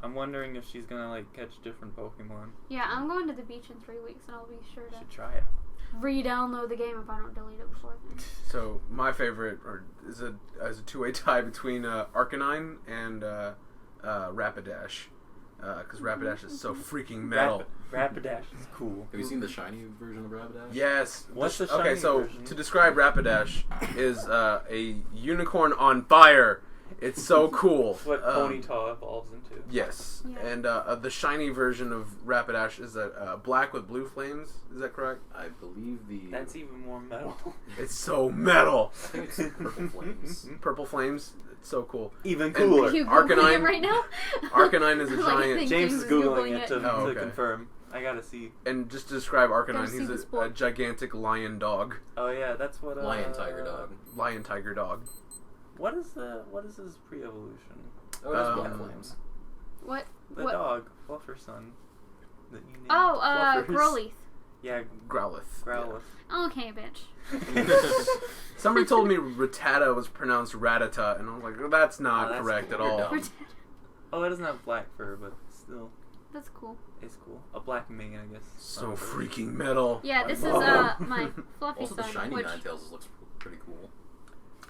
S4: I'm wondering if she's gonna like catch different Pokemon.
S3: Yeah, I'm going to the beach in 3 weeks, and I'll be sure to
S4: Should try it.
S3: re-download the game if I don't delete it before then.
S2: So my favorite is a 2-way tie between Arcanine and Rapidash, because Rapidash is so freaking metal.
S4: Rapidash is cool.
S5: Have you seen the shiny version of Rapidash?
S2: Yes.
S4: What's the shiny
S2: Okay, so
S4: version?
S2: to describe Rapidash is a unicorn on fire. It's so cool.
S4: What Ponyta evolves into.
S2: Yes,
S3: Yeah.
S2: and the shiny version of Rapidash is black with blue flames. Is that correct?
S5: I believe the...
S4: That's even more metal.
S2: It's so metal.
S5: I think it's Purple Flames.
S2: Purple flames. It's so cool.
S4: Even
S2: And
S4: cooler.
S3: Are you Googling
S2: Arcanine-
S3: it right now?
S2: Arcanine is a
S3: Like, I
S2: giant-
S3: think
S4: James is Googling it to
S2: Oh, okay.
S4: confirm. I gotta see.
S2: And just to describe
S3: Gotta
S2: Arcanine,
S3: see
S2: he's
S3: the
S2: a
S3: sport.
S2: gigantic lion dog.
S4: Oh yeah, that's what
S5: Lion Tiger Dog.
S2: Lion tiger dog.
S4: What is his pre-evolution?
S5: Oh, it is
S2: Um,
S5: Black Flames.
S3: What?
S4: The
S3: What?
S4: dog, Fluffer son. That you named
S3: Oh,
S4: Fluffers.
S3: Growlithe.
S4: Yeah,
S2: Growlithe.
S4: Growlithe.
S3: Okay, bitch.
S2: Somebody told me Rattata was pronounced Rattata, and I was like, well, that's not
S4: that's
S2: correct
S4: cool.
S2: at all.
S5: You're dumb.
S4: Oh, it doesn't have black fur, but still,
S3: That's cool.
S4: it's cool. A black mane, I guess.
S2: So
S4: Not fur.
S2: freaking metal.
S3: Yeah, this is
S2: Oh.
S3: my fluffy
S5: Also, the
S3: son,
S5: shiny
S3: which
S5: Ninetales looks pretty cool.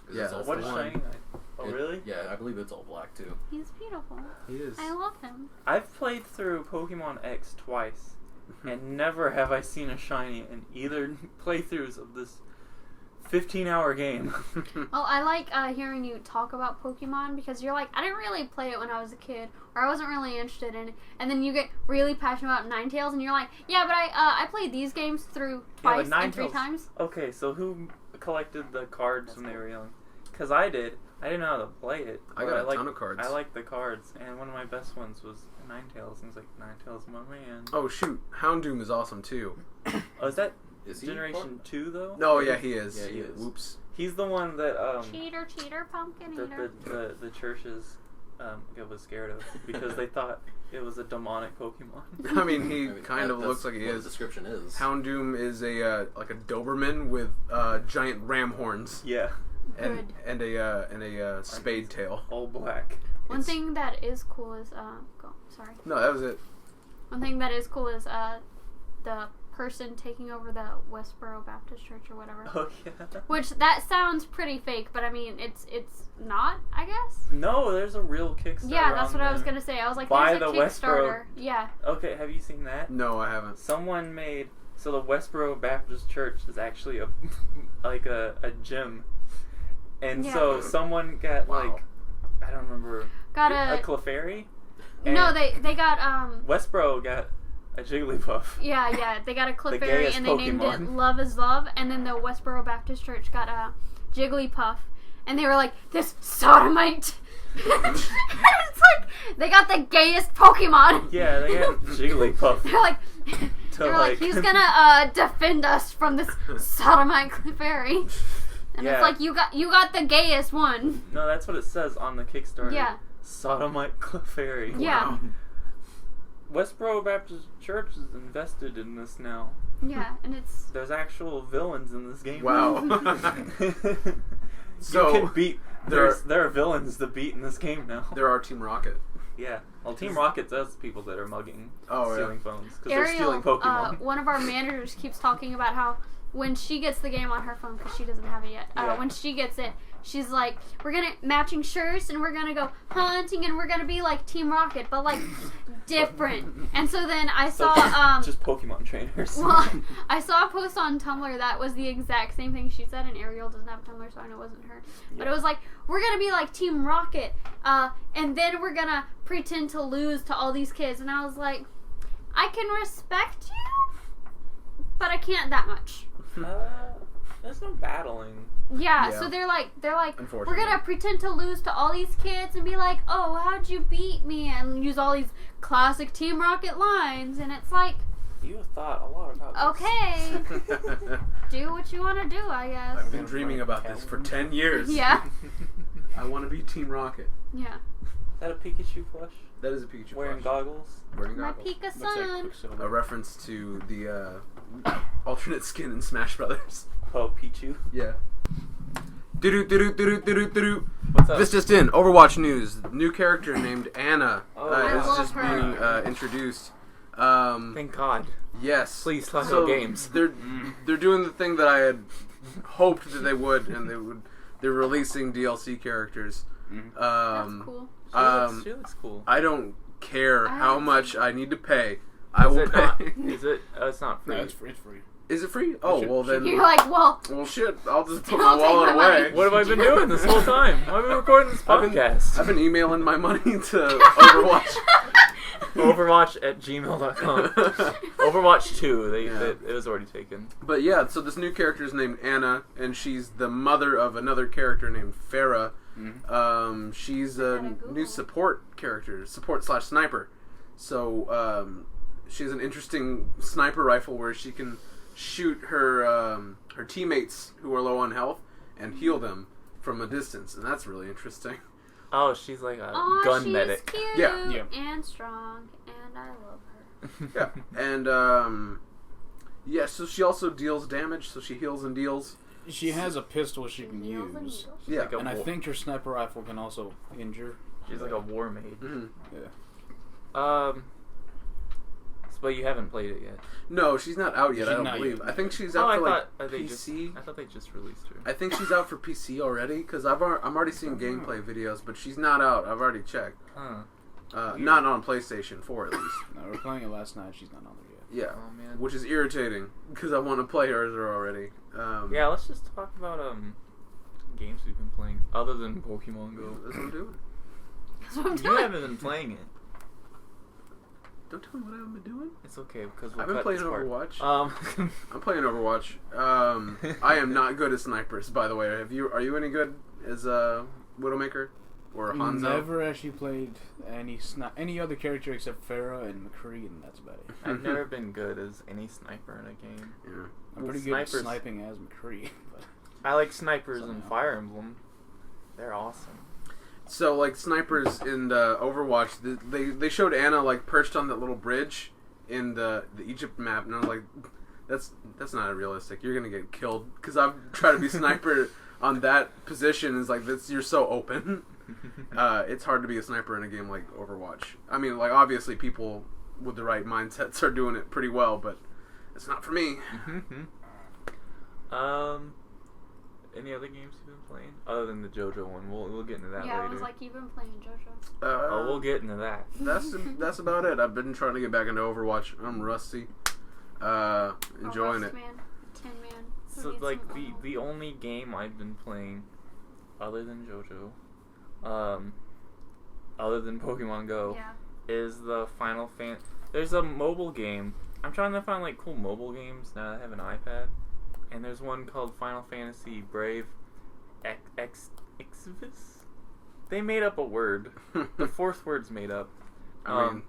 S5: 'Cause
S2: Yeah,
S5: it's all
S4: What is
S2: the
S5: black.
S2: one.
S4: shiny? Oh, really?
S5: Yeah, I believe it's all black too.
S3: he's beautiful.
S2: He is.
S3: I love him.
S4: I've played through Pokemon X twice, and never have I seen a shiny in either playthroughs of this 15-hour game.
S3: Oh, I like hearing you talk about Pokemon because you're like, I didn't really play it when I was a kid, or I wasn't really interested in it, and then you get really passionate about Ninetales, and you're like, yeah, but I played these games through
S4: Yeah, but
S3: twice and 3
S4: Ninetales-
S3: times.
S4: Okay, so who collected the cards when they were young? Because I did. I didn't know how to play it.
S2: I
S4: but
S2: got a
S4: liked-
S2: ton of cards.
S4: I liked the cards, and one of my best ones was Ninetales, and it's like, Ninetales, my man.
S2: Oh shoot, Houndoom is awesome too.
S4: Oh, is that
S5: Is he
S4: Generation 2, though?
S2: No, yeah, he is.
S5: Yeah, he is.
S2: Whoops.
S4: He's the one that,
S3: Cheater, pumpkin eater.
S4: the churches was scared of because they thought it was a demonic Pokemon.
S2: I mean, he
S5: I mean,
S2: kind of
S5: that's
S2: looks like he
S5: what
S2: is.
S5: The description is.
S2: Houndoom is a like a Doberman with giant ram horns
S4: Yeah,
S3: Good.
S2: and a spade tail.
S4: all black.
S3: One
S2: It's-
S3: thing that is cool is sorry.
S2: No, that was it.
S3: One thing that is cool is the person taking over the Westboro Baptist Church or whatever.
S4: Oh yeah.
S3: Which that sounds pretty fake, but I mean it's not, I guess.
S4: No, there's a real Kickstarter.
S3: Yeah, that's
S4: on
S3: what I was
S4: there.
S3: gonna say. I was like,
S4: Buy
S3: there's a
S4: the
S3: Kickstarter.
S4: Westboro-
S3: Yeah.
S4: Okay, have you seen that?
S2: No, I haven't.
S4: Someone made so the Westboro Baptist Church is actually a like a gym, and
S3: Yeah.
S4: so someone got
S2: Wow.
S4: like I don't remember
S3: Got
S4: a
S3: a
S4: Clefairy.
S3: no,
S4: and
S3: they got
S4: Westboro got a Jigglypuff.
S3: yeah, they got a Clefairy
S4: gayest
S3: and they named it
S4: Pokemon.
S3: Love is Love, and then the Westboro Baptist Church got a Jigglypuff, and they were like, this sodomite. It's like they got the gayest Pokemon.
S4: Yeah, they got Jigglypuff.
S3: They're like,
S4: To,
S3: they're like, he's gonna defend us from this sodomite Clefairy. And
S4: Yeah.
S3: it's like you got the gayest one.
S4: No, that's what it says on the Kickstarter.
S3: Yeah.
S4: Sodomite Clefairy.
S3: Yeah.
S4: Westboro Baptist Church is invested in this now.
S3: Yeah, and it's
S4: There's actual villains in this game.
S2: Wow. So,
S4: you can beat.
S2: there
S4: There are villains to beat in this game now.
S2: there are Team Rocket.
S4: Yeah. Well, Team Rocket does people that are mugging,
S2: Oh, yeah.
S4: stealing phones because they're
S3: Ariel.
S4: stealing Pokemon.
S3: One of our managers keeps talking about how when she gets the game on her phone, because she doesn't have it yet.
S4: Yeah.
S3: When she gets it, she's like, we're gonna matching shirts and we're gonna go hunting and we're gonna be like Team Rocket, but like different. And so then I
S4: So
S3: saw
S4: just Pokemon trainers.
S3: well, I saw a post on Tumblr that was the exact same thing she said, and Ariel doesn't have a Tumblr, so I know it wasn't her. But it was like, we're gonna be like Team Rocket, and then we're gonna pretend to lose to all these kids. And I was like, I can respect you, but I can't that much.
S4: There's no battling.
S3: Yeah,
S2: Yeah.
S3: so they're like, we're
S2: Unfortunately.
S3: gonna pretend to lose to all these kids and be like, oh, how'd you beat me? And use all these classic Team Rocket lines, and it's like,
S4: You have thought a lot about this.
S3: okay, do what you want to do, I guess.
S2: I've been dreaming about this for 10 years.
S3: Yeah,
S2: I want to be Team Rocket.
S3: yeah.
S4: Is that a Pikachu plush?
S2: That is a Pikachu
S4: Wearing
S2: plush.
S4: goggles?
S2: Wearing
S3: My
S2: goggles.
S3: Pika
S1: Looks like
S3: son.
S1: Quicksilver.
S2: A reference to the alternate skin in Smash Brothers.
S4: Oh, Pichu.
S2: Yeah. Do-do-do-do-do-do-do-do.
S4: What's up?
S2: This just in, Overwatch news. New character named Anna
S4: Oh,
S3: I
S2: is
S3: love
S2: just
S3: her.
S2: being introduced.
S4: Thank God.
S2: Yes.
S4: Please talk
S2: So
S4: about games.
S2: They're doing the thing that I had hoped that they would, and they're releasing DLC characters.
S3: That's cool.
S4: She looks cool.
S2: I don't care
S3: I
S2: how
S3: haven't
S2: much
S3: seen
S2: I need to pay. I
S4: Is
S2: will
S4: it
S2: pay.
S4: not? Is it? It's not free.
S1: No, it's free. It's free.
S2: Is it free? Oh,
S1: should-
S2: well then.
S3: You're like, well,
S2: Well, shit. I'll just put
S3: Don't
S2: my
S3: take
S2: wallet
S3: my
S2: away.
S3: money.
S4: What have I been doing this whole time? I've been recording this
S2: I've been-
S4: podcast.
S2: I've been emailing my money to Overwatch.
S4: Overwatch at gmail.com. Overwatch 2.
S2: Yeah.
S4: It was already taken.
S2: But yeah, so this new character is named Anna, and she's the mother of another character named Farah. She's a new support character, support/sniper. So she has an interesting sniper rifle where she can shoot her teammates who are low on health and heal them from a distance, and that's really interesting.
S4: Oh, she's like a
S3: oh,
S4: gun
S3: she's
S4: medic.
S3: cute
S2: Yeah.
S3: and strong, and I love her.
S2: Yeah, and yeah, so she also deals damage, so she heals and deals.
S1: She has a pistol she can
S3: Heals and
S1: use,
S3: heals.
S2: Yeah,
S4: like a
S1: and I
S4: war-
S1: think her sniper rifle can also injure.
S4: She's like a war maid.
S2: Mhm.
S1: Yeah.
S4: But you haven't played it yet.
S2: No, she's not out yet.
S1: She's
S2: I don't
S1: not
S2: believe.
S1: yet.
S2: I think she's
S4: Oh,
S2: out
S4: I
S2: for like
S4: thought they
S2: PC.
S4: I thought they just released her.
S2: I think she's out for PC already because I'm already seeing gameplay videos, but she's not out. I've already checked.
S4: Huh.
S2: Not on PlayStation 4 at least.
S1: No, we were playing it last night. She's not on there yet.
S2: Yeah,
S4: Oh man.
S2: which is irritating because I want to play hers already.
S4: Yeah, let's just talk about games we've been playing other than Pokemon Go.
S2: That's what I'm doing.
S3: That's what I'm
S4: You
S3: doing.
S4: haven't been playing it.
S2: Don't tell me what I haven't been doing.
S4: It's okay because we'll
S2: I've been
S4: cut
S2: playing
S4: this part.
S2: Overwatch. I'm playing Overwatch. I am not good at snipers, by the way. Are you any good as a Widowmaker or Hanzo?
S1: Never actually played any other character except Farah and McCree, and that's about it.
S4: I've never been good as any sniper in a game.
S2: Yeah.
S1: I'm
S4: Well,
S1: pretty good at
S4: snipers-
S1: sniping as McCree. But
S4: I like snipers in
S1: Somehow.
S4: Fire Emblem. They're awesome.
S2: So, like, snipers in the Overwatch, they showed Anna, like, perched on that little bridge in the Egypt map, and I was like, that's not realistic. You're gonna get killed. Because I've tried to be sniper on that position, it's like, you're so open. It's hard to be a sniper in a game like Overwatch. I mean, like, obviously people with the right mindsets are doing it pretty well, but it's not for me.
S4: Any other games you've been playing other than the JoJo one? We'll get into that
S3: Yeah,
S4: later.
S3: I was like, you've been playing JoJo.
S4: Oh, we'll get into that.
S2: That's about it. I've been trying to get back into Overwatch. I'm rusty. Enjoying
S3: Rust
S2: it.
S3: Man, Tin Man. Who
S4: So
S3: needs
S4: like
S3: some
S4: the only game I've been playing, other than JoJo, other than Pokemon Go,
S3: Yeah.
S4: is the Final Fan. There's a mobile game. I'm trying to find like cool mobile games now that I have an iPad, and there's one called Final Fantasy Brave Exvius. They made up a word. The fourth word's made up.
S2: I mean,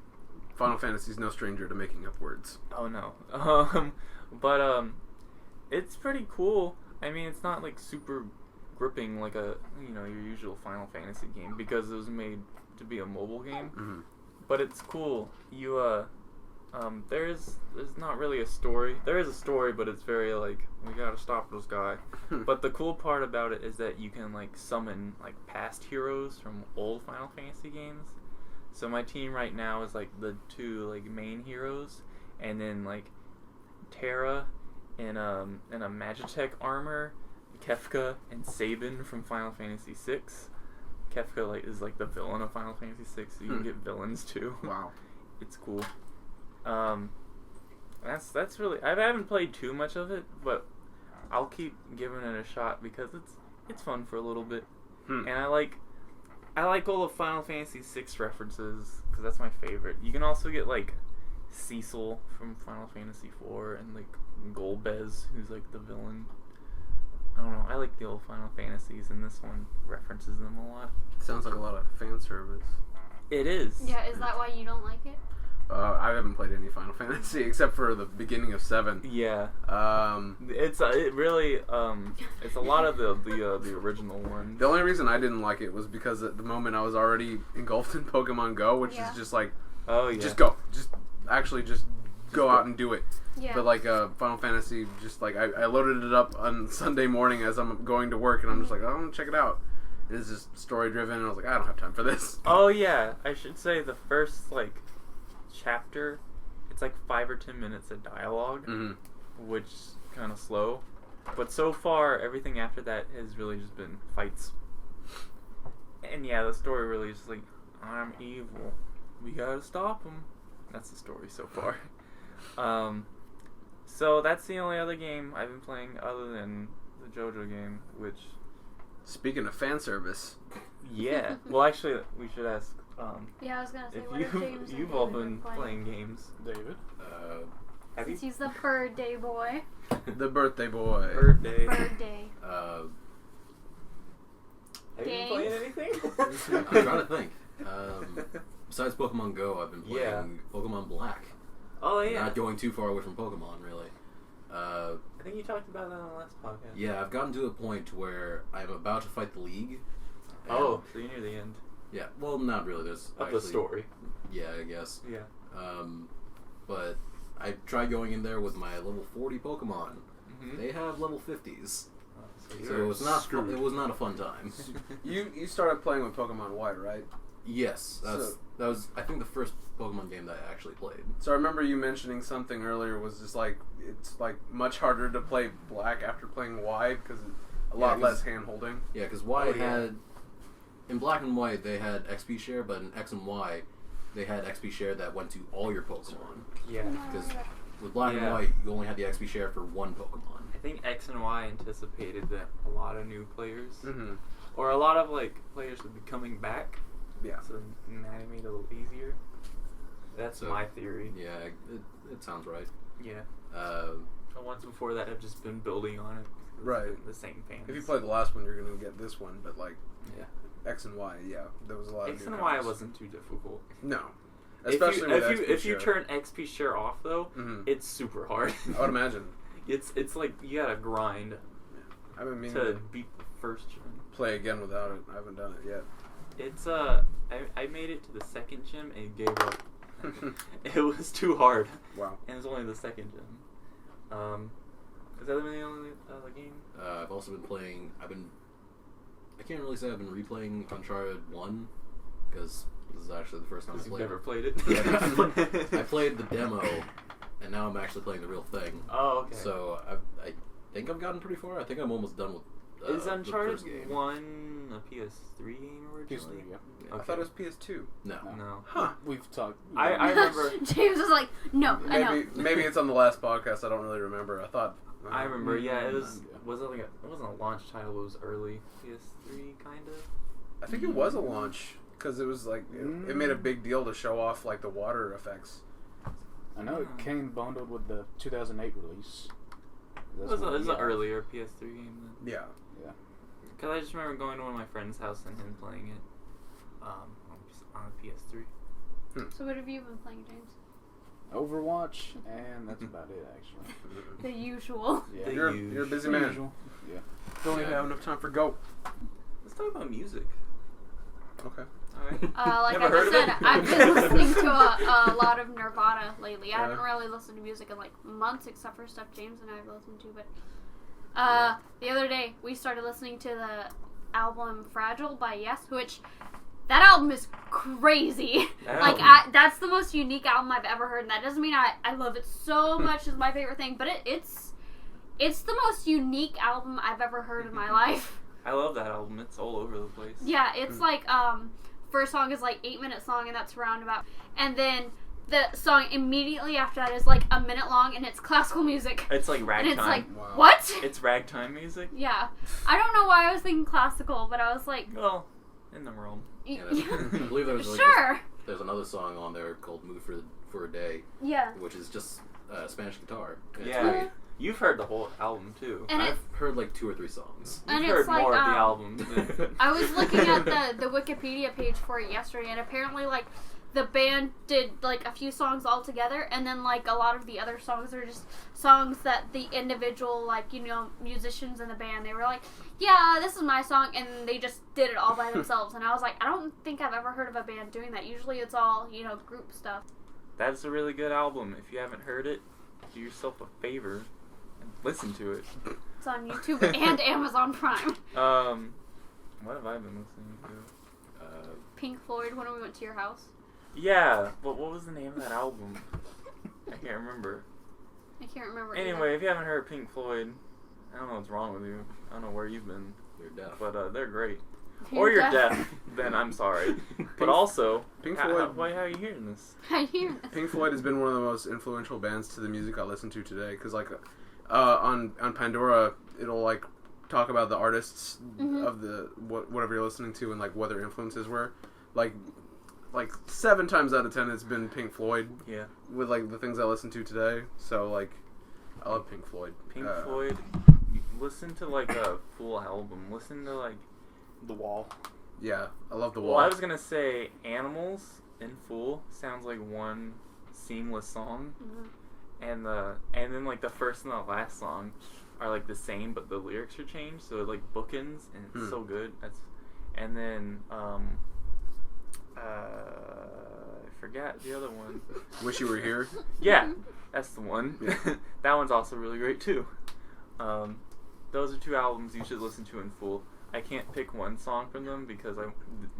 S2: Final Fantasy's no stranger to making up words.
S4: Oh no. But it's pretty cool. I mean, it's not like super gripping like a your usual Final Fantasy game because it was made to be a mobile game.
S2: Mm-hmm.
S4: But it's cool. There's not really a story. There is a story, but it's very like we gotta stop this guy. But the cool part about it is that you can like summon like past heroes from old Final Fantasy games. So my team right now is like the two like main heroes, and then like Terra in a Magitech armor, Kefka and Sabin from Final Fantasy VI. Kefka is like the villain of Final Fantasy VI, so you can get villains too.
S2: Wow.
S4: It's cool. That's really. I haven't played too much of it, but I'll keep giving it a shot because it's fun for a little bit, and I like all the Final Fantasy VI references because that's my favorite. You can also get like Cecil from Final Fantasy IV and like Golbez, who's like the villain. I don't know. I like the old Final Fantasies, and this one references them a lot.
S2: Sounds like a lot of fan service.
S4: It is.
S3: Yeah, is that why you don't like it?
S2: I haven't played any Final Fantasy except for the beginning of 7.
S4: Yeah.
S2: It's
S4: It really it's a lot of the original one.
S2: the only reason I didn't like it was because at the moment I was already engulfed in Pokemon Go, which is just like,
S4: Oh yeah.
S2: just go, just go out and do it.
S3: Yeah.
S2: But like Final Fantasy, just like I loaded it up on Sunday morning as I'm going to work, and I'm just like, oh, I'm gonna check it out. And it's just story driven, and I was like, I don't have time for this.
S4: Oh yeah, I should say the first like chapter, it's like 5 or 10 minutes of dialogue, which is kind of slow. But so far, everything after that has really just been fights. And yeah, the story really is just like, I'm evil. We gotta stop him. That's the story so far. So that's the only other game I've been playing other than the JoJo game, which...
S2: Speaking of fan service,
S4: Yeah. Well, actually, we should ask...
S3: yeah, I was gonna say,
S4: if
S3: what if James
S4: you've all been playing games.
S1: David?
S4: Have you?
S3: Since he's the birthday boy.
S2: the birthday boy.
S4: Birthday.
S3: Birthday.
S4: Have you been
S3: Games?
S4: playing anything?
S5: I'm trying to think. Besides Pokemon Go, I've been playing
S4: Yeah.
S5: Pokemon Black.
S4: Oh, yeah.
S5: Not going too far away from Pokemon, really.
S4: I think you talked about that on the last podcast.
S5: Yeah, I've gotten to a point where I'm about to fight the League.
S4: Oh, so you're near the end
S5: Yeah, well, not really. There's
S4: of
S5: actually,
S4: the story.
S5: Yeah, I guess.
S4: Yeah.
S5: But I tried going in there with my level 40 Pokemon.
S4: Mm-hmm.
S5: They have level 50s.
S4: So
S5: So it was not a fun time.
S2: You started playing with Pokemon White, right?
S5: Yes, that was I think the first Pokemon game that I actually played.
S2: So I remember you mentioning something earlier was just like it's like much harder to play Black after playing White because a lot less hand holding.
S5: Yeah, because Y had in Black and White they had XP share, but in X and Y they had XP share that went to all your Pokemon.
S4: Yeah.
S5: Because with Black and White you only had the XP share for one Pokemon.
S4: I think X and Y anticipated that a lot of new players,
S2: Mm-hmm.
S4: or a lot of like players would be coming back.
S2: Yeah.
S4: So that made it a little easier. That's my theory.
S5: Yeah, it sounds right.
S4: Yeah.
S5: The
S4: ones before that have just been building on it.
S2: Right.
S4: The same fans.
S2: If you play the last one, you're gonna get this one, but like
S4: Yeah.
S2: X and Y, there was a lot of
S4: X
S2: new
S4: and Y
S2: members.
S4: wasn't too difficult.
S2: No, especially
S4: if you turn XP share off though, it's super hard.
S2: I would imagine.
S4: It's like you gotta grind
S2: I've been meaning
S4: to
S2: to
S4: beat the first gym.
S2: play again without it. I haven't done it yet.
S4: It's I made it to the second gym and gave up. It was too hard.
S2: Wow.
S4: And it was only the second gym. Is that the only other game?
S5: I've also been playing. I can't really say I've been replaying Uncharted 1 because this is actually the first time I
S4: You've
S5: played
S4: never
S5: it.
S4: played it.
S5: Yeah, I played the demo, and now I'm actually playing the real thing.
S4: Oh, okay.
S5: So I think I've gotten pretty far. I think I'm almost done with.
S4: Is
S5: the
S4: Uncharted
S5: first game.
S4: 1 a PS3 game originally?
S1: PS3, yeah.
S2: I thought it was PS2.
S5: No.
S4: No.
S2: Huh.
S1: We've talked.
S4: I remember.
S3: James was like, no, I know.
S2: Maybe it's on the last podcast. I don't really remember. I thought.
S4: I remember. Yeah, it was. Was it like it wasn't a launch title. It was early PS3 kind of.
S2: I think it was a launch because it was like it made a big deal to show off like the water effects.
S1: I know it came bundled with the 2008 release.
S4: It was an earlier PS3 game then.
S2: Yeah.
S4: Because I just remember going to one of my friend's house and him playing it on a PS3.
S3: So what have you been playing, James?
S1: Overwatch, and that's about it, actually.
S3: The usual.
S1: Yeah.
S2: You're a busy
S1: The
S2: man.
S1: usual. Yeah.
S2: Don't even have enough time for Go.
S4: Let's talk about music.
S2: Okay.
S4: Alright.
S3: Like
S4: Never
S3: I
S4: heard
S3: just
S4: of
S3: said,
S4: it?
S3: I've been listening to a lot of Nirvana lately. I
S2: Yeah.
S3: haven't really listened to music in like months, except for stuff James and I have listened to. But the other day we started listening to the album "Fragile" by Yes, which that album is crazy. Like that's the most unique album I've ever heard, and that doesn't mean I love it so much. It's my favorite thing, but it's the most unique album I've ever heard in my life.
S4: I love that album. It's all over the place.
S3: Yeah, it's like first song is like 8-minute song, and that's Roundabout, and then the song immediately after that is like a minute long, and it's classical music.
S4: It's like ragtime.
S3: And it's like,
S2: Wow.
S3: what?
S4: It's ragtime music.
S3: Yeah, I don't know why I was thinking classical, but I was like,
S4: Well, in the realm.
S5: Yeah, I believe there was like
S3: sure.
S5: there's another song on there called "Move for a Day,"
S3: Yeah,
S5: which is just Spanish guitar. And
S4: Yeah.
S5: it's great.
S4: You've heard the whole album too.
S3: and
S5: I've heard like 2 or 3 songs.
S3: And
S4: You've
S3: it's
S4: heard
S3: like,
S4: more of the album than
S3: I was looking at the Wikipedia page for it yesterday, and apparently like the band did like a few songs all together, and then like a lot of the other songs are just songs that the individual like musicians in the band, they were like, yeah, this is my song, and they just did it all by themselves. And I was like, I don't think I've ever heard of a band doing that. Usually it's all group stuff.
S4: That's a really good album. If you haven't heard it, do yourself a favor and listen to it.
S3: It's on YouTube and Amazon Prime.
S4: What have I been listening to?
S3: Pink Floyd, when we went to your house.
S4: Yeah, but what was the name of that album? I can't remember.
S3: I can't remember.
S4: Anyway, if you haven't heard Pink Floyd, I don't know what's wrong with you. I don't know where you've been.
S5: You're deaf.
S4: But they're great. Or you're deaf, then I'm sorry. But also,
S2: Pink Floyd.
S4: how are you hearing this?
S3: I hear this.
S2: Pink Floyd has been one of the most influential bands to the music I listen to today. Because like, on Pandora, it'll like talk about the artists of the whatever you're listening to and like what their influences were. Like 7 times out of 10, it's been Pink Floyd.
S4: Yeah.
S2: With like the things I listen to today. So like, I love Pink Floyd.
S4: Pink Floyd. Listen to like a full album. Listen to like
S1: The Wall.
S2: Yeah, I love The Wall.
S4: Well, I was gonna say Animals in full sounds like one seamless song, and then like the first and the last song are like the same, but the lyrics are changed, so it like bookends, and it's so good. And then I forgot the other one.
S2: Wish You Were Here.
S4: Yeah, that's the one.
S2: Yeah.
S4: That one's also really great too. Those are 2 albums you should listen to in full. I can't pick one song from them because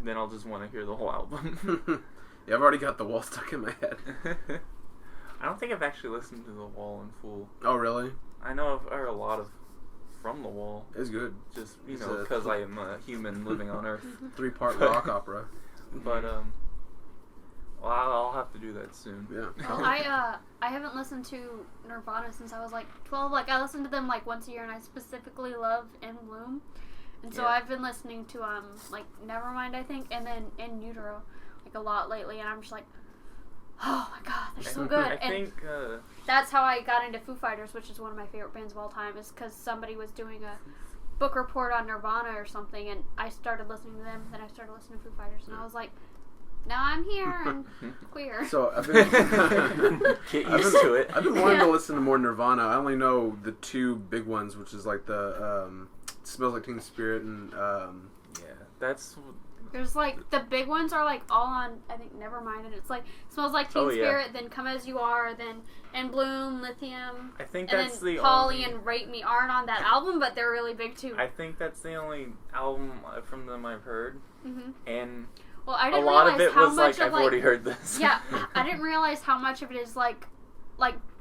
S4: then I'll just want to hear the whole album.
S2: Yeah, I've already got The Wall stuck in my head.
S4: I don't think I've actually listened to The Wall in full.
S2: Oh, really?
S4: I know I've heard a lot of From The Wall.
S2: It's good.
S4: Just, because I am a human living on Earth.
S2: 3-part rock opera.
S4: But, well, I'll have to do that soon.
S2: Yeah.
S3: Well, I haven't listened to Nirvana since I was like 12. Like, I listen to them like once a year, and I specifically love In Bloom. And so I've been listening to like Nevermind, I think, and then In Utero like a lot lately, and I'm just like, oh my god, they're so good.
S4: I think
S3: that's how I got into Foo Fighters, which is one of my favorite bands of all time, is because somebody was doing a book report on Nirvana or something, and I started listening to them, then I started listening to Foo Fighters, and I was like, now I'm here and queer.
S2: So I've been
S4: get used to it.
S2: I've been wanting to listen to more Nirvana. I only know the 2 big ones, which is like the Smells Like Teen Spirit and
S4: that's.
S3: There's like the big ones are like all on I think Nevermind, and it's like Smells Like Teen Spirit, then Come As You Are, then In Bloom, Lithium.
S4: I think
S3: and
S4: that's
S3: then
S4: the
S3: Polly
S4: only...
S3: and Rate Me aren't on that album, but they're really big too.
S4: I think that's the only album from them I've heard, and
S3: well, I didn't
S4: a lot
S3: realize
S4: of it
S3: how
S4: was
S3: much
S4: like
S3: of
S4: I've already heard this.
S3: Yeah, I didn't realize how much of it is like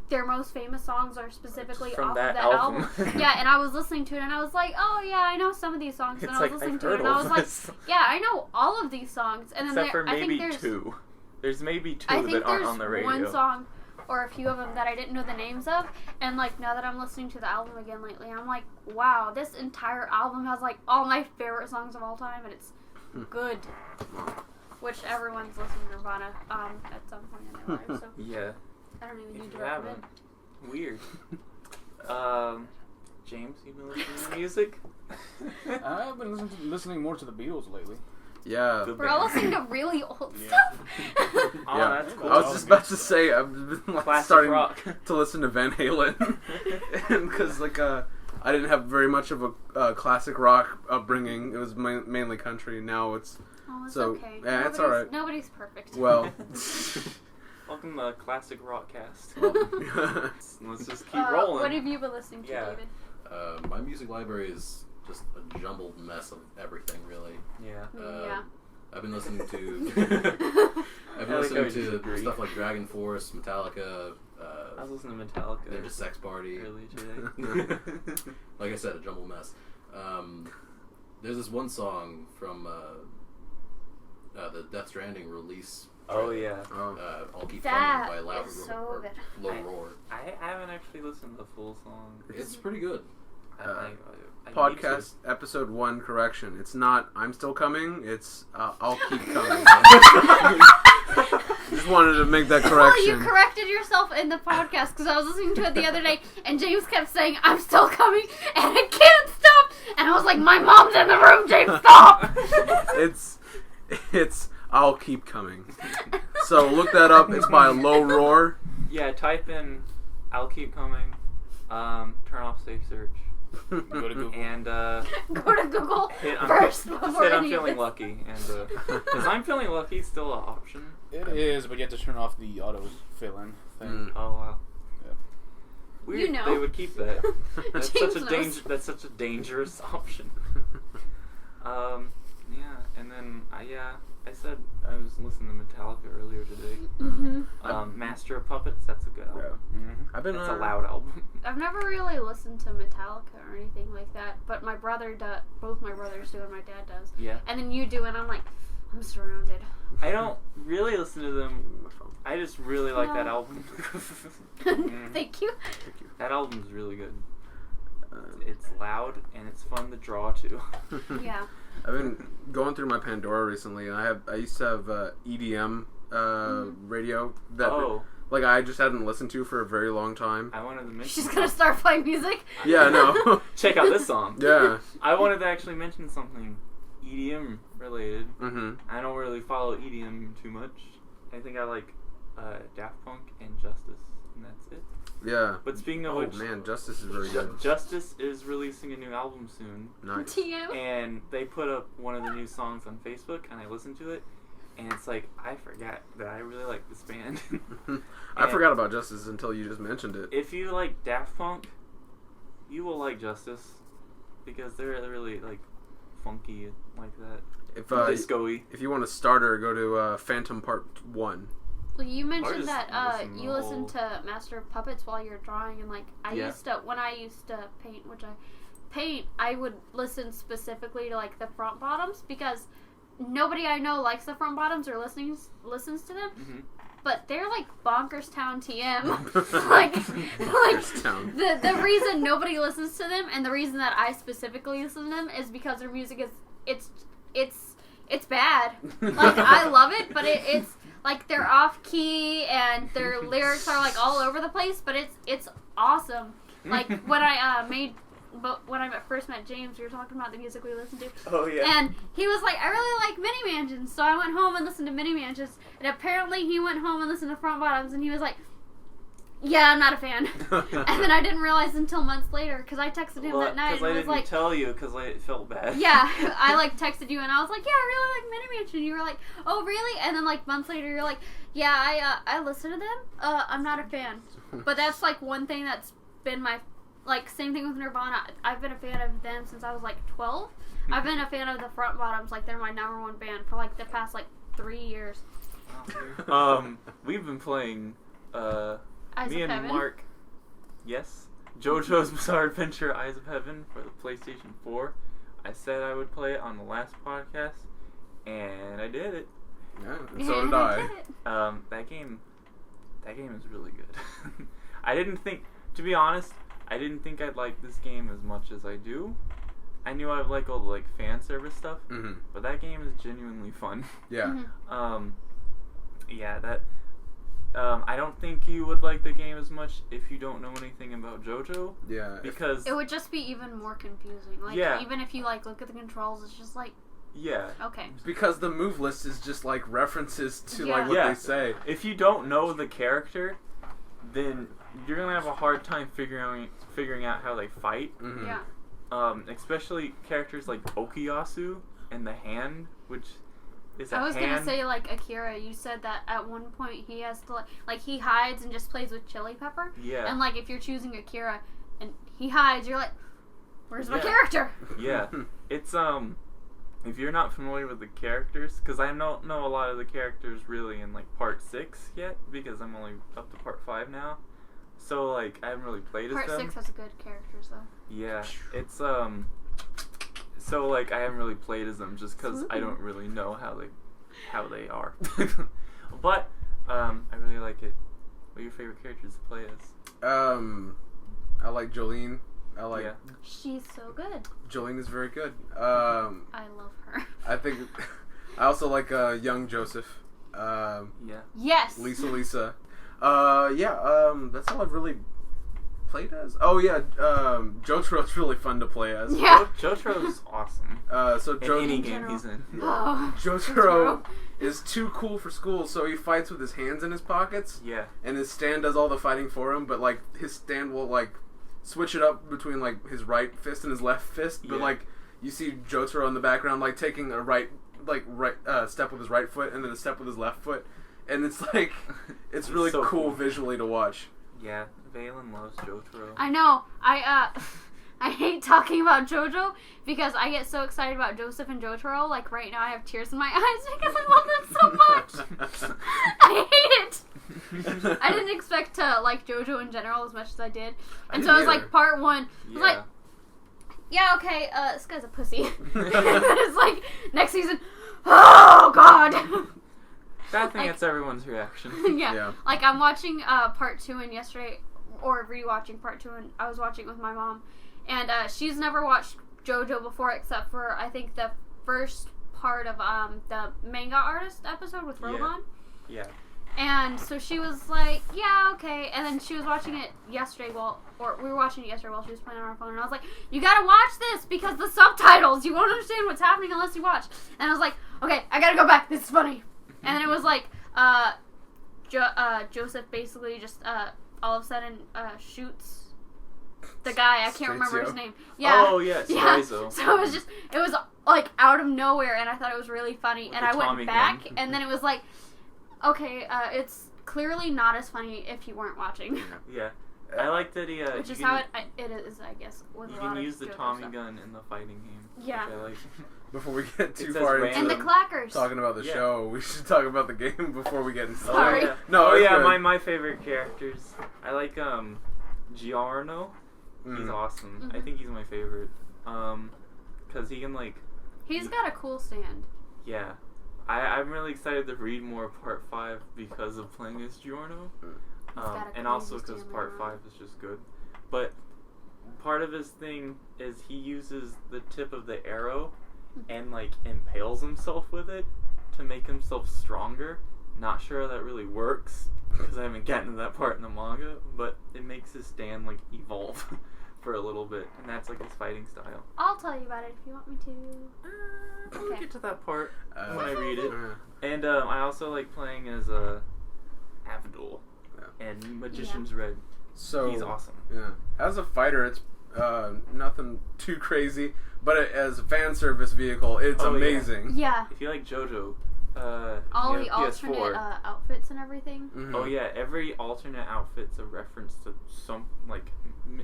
S3: their most famous songs are specifically
S4: from
S3: off
S4: that
S3: of that album. Yeah, and I was listening to it, and I was like, oh yeah, I know some of these songs. And
S4: It's
S3: I was
S4: like,
S3: listening
S4: I've
S3: to it,
S4: heard
S3: and I
S4: all
S3: was like,
S4: this.
S3: yeah, I know all of these songs. And then
S4: Except for
S3: I
S4: maybe
S3: think there's
S4: 2. There's maybe 2
S3: I think
S4: that aren't
S3: there's
S4: on the radio.
S3: one song or a few of them that I didn't know the names of, and like now that I'm listening to the album again lately, I'm like, wow, this entire album has like all my favorite songs of all time, and it's good. Which everyone's listening to Nirvana at some point in their lives, so
S4: Yeah.
S3: I don't even
S4: If
S3: need to
S4: you
S3: recommend.
S4: haven't, weird. James, you been listening to music?
S1: I've been listening more to the Beatles lately.
S2: Yeah.
S4: Good
S3: We're all
S4: band.
S3: listening to really old
S1: Yeah.
S3: stuff.
S4: Oh,
S2: Yeah.
S4: that's cool.
S2: I was just about to say I've been like
S4: Classic
S2: starting
S4: rock.
S2: to listen to Van Halen, because like I didn't have very much of a classic rock upbringing. It was mainly country. Now it's
S3: Oh, it's
S2: so
S3: okay.
S2: yeah, it's all right.
S3: Nobody's perfect.
S2: Well,
S4: Welcome to Classic Rock Cast.
S2: well,
S4: Let's just keep rolling.
S3: What have you been listening to,
S4: Yeah.
S3: David?
S5: My music library is just a jumbled mess of everything, really.
S4: Yeah.
S3: Yeah.
S5: I've been listening to I've been
S4: I like how
S5: listening
S4: you
S5: to
S4: disagree.
S5: stuff like Dragon Force, Metallica,
S4: I was listening to Metallica
S5: Ninja Sex Party.
S4: earlier today.
S5: Like I said, a jumbled mess. There's this one song from the Death Stranding release.
S4: Oh, yeah.
S5: I'll Keep
S3: That
S5: Coming by Loud
S3: is so
S5: or
S3: good.
S5: Low Roar.
S4: I haven't actually listened to the full song.
S5: It's pretty good.
S4: I need
S2: podcast episode 1 correction. It's not I'm still coming. It's I'll keep coming. Just wanted to make that
S3: Well,
S2: correction.
S3: you corrected yourself in the podcast because I was listening to it the other day, and James kept saying, "I'm still coming," and I can't stop. And I was like, "My mom's in the room, James, stop!"
S2: It's I'll keep coming. So look that up. It's by Low Roar.
S4: Yeah, type in "I'll Keep Coming," turn off safe search,
S1: Go to Google.
S4: and
S3: Go to Google
S4: hit
S3: first
S4: just
S3: before
S4: hit "I'm
S3: any of
S4: feeling
S3: this.
S4: lucky," and because "I'm feeling lucky" is still an option.
S1: It is, but you have to turn off the auto fill-in thing.
S4: Oh wow.
S1: Yeah.
S4: Weird.
S3: You know.
S4: They would keep that. That's
S3: James
S4: such a
S3: knows.
S4: That's such a dangerous option. Yeah, and then I said I was listening to Metallica earlier today.
S3: Mm-hmm.
S4: Master of Puppets. That's a good album.
S1: Mm-hmm.
S2: I've been.
S4: That's a loud album.
S3: I've never really listened to Metallica or anything like that, but my brother does. Both my brothers do, and my dad does.
S4: Yeah.
S3: And then you do, and I'm like, I'm surrounded.
S4: I don't really listen to them. I just really like that
S3: No.
S4: album.
S3: Thank you.
S4: That album's really good. It's loud and it's fun to draw to.
S3: Yeah.
S2: I've been going through my Pandora recently, and I used to have EDM radio that like I just hadn't listened to for a very long time.
S4: I wanted to mention.
S3: She's gonna start playing music.
S2: Yeah, no.
S4: Check out this song.
S2: Yeah.
S4: I wanted to actually mention something EDM related.
S2: Mm-hmm.
S4: I don't really follow EDM too much. I think I like Daft Punk and Justice, and that's it.
S2: Yeah.
S4: But speaking of
S2: Oh
S4: which,
S2: man, Justice is very good.
S4: Justice is releasing a new album soon,
S2: Nice.
S3: TM.
S4: and they put up one of the new songs on Facebook, and I listened to it, and it's like I forgot that I really like this band.
S2: I forgot about Justice until you just mentioned it.
S4: If you like Daft Punk, you will like Justice because they're really like funky like that,
S2: If
S4: disco-y.
S2: if you want a starter, go to Phantom Part 1.
S3: Well, you mentioned
S4: just
S3: that
S4: listen
S3: you
S4: the
S3: listen
S4: whole-
S3: to Master of Puppets while you're drawing, and like
S4: Yeah.
S3: when I used to paint, which I paint, I would listen specifically to like the front bottoms because nobody I know likes the front bottoms or listens to them.
S4: Mm-hmm.
S3: But they're like Bonkers Town TM. like
S2: Town.
S3: the reason nobody listens to them and the reason that I specifically listen to them is because their music is it's bad. Like I love it, but it's like they're off key and their lyrics are like all over the place, but it's awesome. Like when I first met James, we were talking about the music we listened to.
S4: Oh yeah.
S3: And he was like, I really like Mini Mansions, so I went home and listened to Mini Mansions. And apparently he went home and listened to Front Bottoms, and he was like, yeah, I'm not a fan. And then I didn't realize until months later, because I texted him that night, and
S4: I
S3: I was
S4: didn't
S3: like,
S4: tell you because I felt bad.
S3: yeah, I like texted you, and I was like, yeah, I really like Mini Mansion. You were like, oh, really? And then like months later, you're like, yeah, I listened to them. I'm not a fan. But that's like one thing that's been my, like, same thing with Nirvana. I've been a fan of them since I was like 12. I've been a fan of the Front Bottoms, like they're my number one band for like the past like 3 years.
S4: We've been playing
S3: Eyes
S4: me
S3: of
S4: and
S3: Heaven.
S4: Mark. Yes, JoJo's Bizarre Adventure: Eyes of Heaven for the PlayStation 4. I said I would play it on the last podcast, and I did it.
S2: Yeah, and so did I.
S4: That game is really good. I didn't think, to be honest, I didn't think I'd like this game as much as I do. I knew I'd like all the like fan service stuff, but that game is genuinely fun.
S2: Yeah.
S4: Yeah, that. I don't think you would like the game as much if you don't know anything about JoJo.
S2: Yeah.
S4: Because
S3: It would just be even more confusing. Like,
S4: Yeah.
S3: even if you like look at the controls, it's just like,
S4: yeah,
S3: okay.
S2: Because the move list is just like references to
S3: Yeah.
S2: like what
S4: Yeah.
S2: they say.
S4: if you don't know the character, then you're gonna have a hard time figuring out how they fight.
S2: Mm-hmm.
S3: Yeah.
S4: Especially characters like Okuyasu and the hand, which is a
S3: I was
S4: hand.
S3: gonna say, like, Akira, you said that at one point he has to, like he hides and just plays with chili pepper.
S4: Yeah.
S3: And, like, if you're choosing Akira and he hides, you're like, where's my
S4: Yeah.
S3: character?
S4: Yeah, it's if you're not familiar with the characters, because I don't know a lot of the characters really in like part 6 yet, because I'm only up to part 5 now. So like I haven't really played
S3: Part
S4: as them.
S3: 6 has good characters, though.
S4: Yeah, it's so like I haven't really played as them just because I don't really know how they are. But I really like it. What are your favorite characters to play as?
S2: I like Jolene.
S4: Yeah.
S3: She's so good.
S2: Jolene is very good.
S3: I love her.
S2: I think I also like young Joseph.
S4: Yeah.
S3: Yes!
S2: Lisa. That's all I've really played as? Oh yeah, Jotaro's really fun to play as.
S3: Yeah.
S4: Jotaro's awesome.
S2: So
S4: In any game he's in.
S3: Oh,
S2: Jotaro is too cool for school, so he fights with his hands in his pockets.
S4: Yeah.
S2: And his stand does all the fighting for him, but like his stand will like switch it up between like his right fist and his left fist. But like you see Jotaro in the background like taking a right step with his right foot and then a step with his left foot, and it's like it's really
S4: so
S2: cool
S4: cool
S2: visually to watch.
S4: Yeah, Valen loves Jotaro.
S3: I know. I hate talking about JoJo because I get so excited about Joseph and Jotaro. Like right now, I have tears in my eyes because I love them so much. I hate it. I didn't expect to like JoJo in general as much as I did, and so it was like part one. I was like, yeah, okay, this guy's a pussy. And then it's like next season, oh god.
S4: I think that's everyone's reaction.
S3: Yeah. Like I'm watching part 2 and yesterday, or rewatching part 2, and I was watching it with my mom, and she's never watched JoJo before except for I think the first part of the manga artist episode with Rohan.
S4: Yeah.
S3: And so she was like, yeah, okay. And then she was watching it yesterday we were watching it yesterday while she was playing on her phone. And I was like, you gotta watch this because the subtitles, you won't understand what's happening unless you watch. And I was like, okay, I gotta go back. This is funny. And then it was like, Joseph basically just, all of a sudden, shoots the guy. I can't remember his name. Yeah.
S4: Oh, yeah,
S3: yeah.
S4: So
S3: it was like out of nowhere, and I thought it was really funny.
S4: With
S3: and I
S4: Tommy
S3: went back,
S4: gun.
S3: and then it was like, okay, it's clearly not as funny if you weren't watching.
S4: Yeah. I like that he,
S3: which is how it is, I guess, with
S4: you
S3: a lot
S4: can
S3: of
S4: use the
S3: JoJo
S4: Tommy
S3: stuff.
S4: gun in the fighting game.
S3: Yeah.
S4: Which I like.
S2: Before we get too
S4: It says
S2: far
S4: random.
S3: And
S2: into
S3: the clackers.
S2: talking about the show, we should talk about the game before we get into
S3: Sorry.
S4: Oh, yeah.
S2: No,
S4: oh
S2: it's
S4: yeah,
S2: good.
S4: my favorite characters. I like Giorno. He's awesome. I think he's my favorite. Cause he can like.
S3: He's got a cool stand.
S4: Yeah. I'm really excited to read more Part 5 because of playing as Giorno.
S3: got a
S4: And also
S3: crazy
S4: because
S3: stand
S4: Part
S3: later
S4: 5 is just good. But part of his thing is he uses the tip of the arrow and like impales himself with it to make himself stronger. Not sure how that really works because I haven't gotten to that part in the manga, but it makes his stand like evolve for a little bit, and that's like his fighting style.
S3: I'll tell you about it if you want me to.
S4: We'll
S3: Okay.
S4: get to that part when I read it.
S2: Uh,
S4: And I also like playing as Avdol and Magician's Red.
S2: So
S4: He's awesome.
S2: Yeah, as a fighter, it's nothing too crazy, but as a fan service vehicle, it's
S4: Oh, yeah.
S2: amazing.
S3: Yeah.
S4: If you like JoJo,
S3: All
S4: you
S3: the
S4: have
S3: alternate
S4: PS4.
S3: outfits and everything.
S2: Mhm.
S4: Oh yeah, every alternate outfit's a reference to some like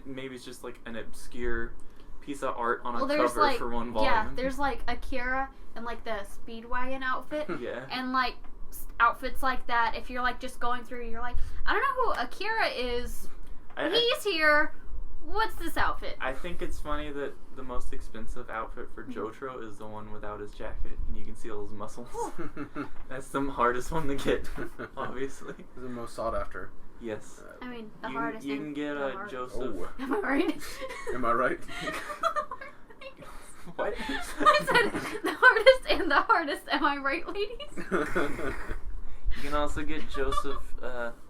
S4: maybe it's just like an obscure piece of art on a
S3: there's
S4: cover
S3: like
S4: for one volume.
S3: there's like Akira and like the Speedwagon outfit,
S4: Yeah.
S3: and like outfits like that. If you're like just going through, you're like, I don't know who Akira is. He's here. What's this outfit?
S4: I think it's funny that the most expensive outfit for Jotaro is the one without his jacket, and you can see all his muscles. That's the hardest one to get, obviously.
S2: the most sought after.
S4: Yes.
S3: I mean, the
S4: You,
S3: hardest.
S4: you can get
S3: the hardest.
S4: Joseph.
S2: Oh,
S3: Am I right?
S2: am I right?
S4: What?
S3: I said the hardest and the hardest. Am I right, ladies?
S4: You can also get Joseph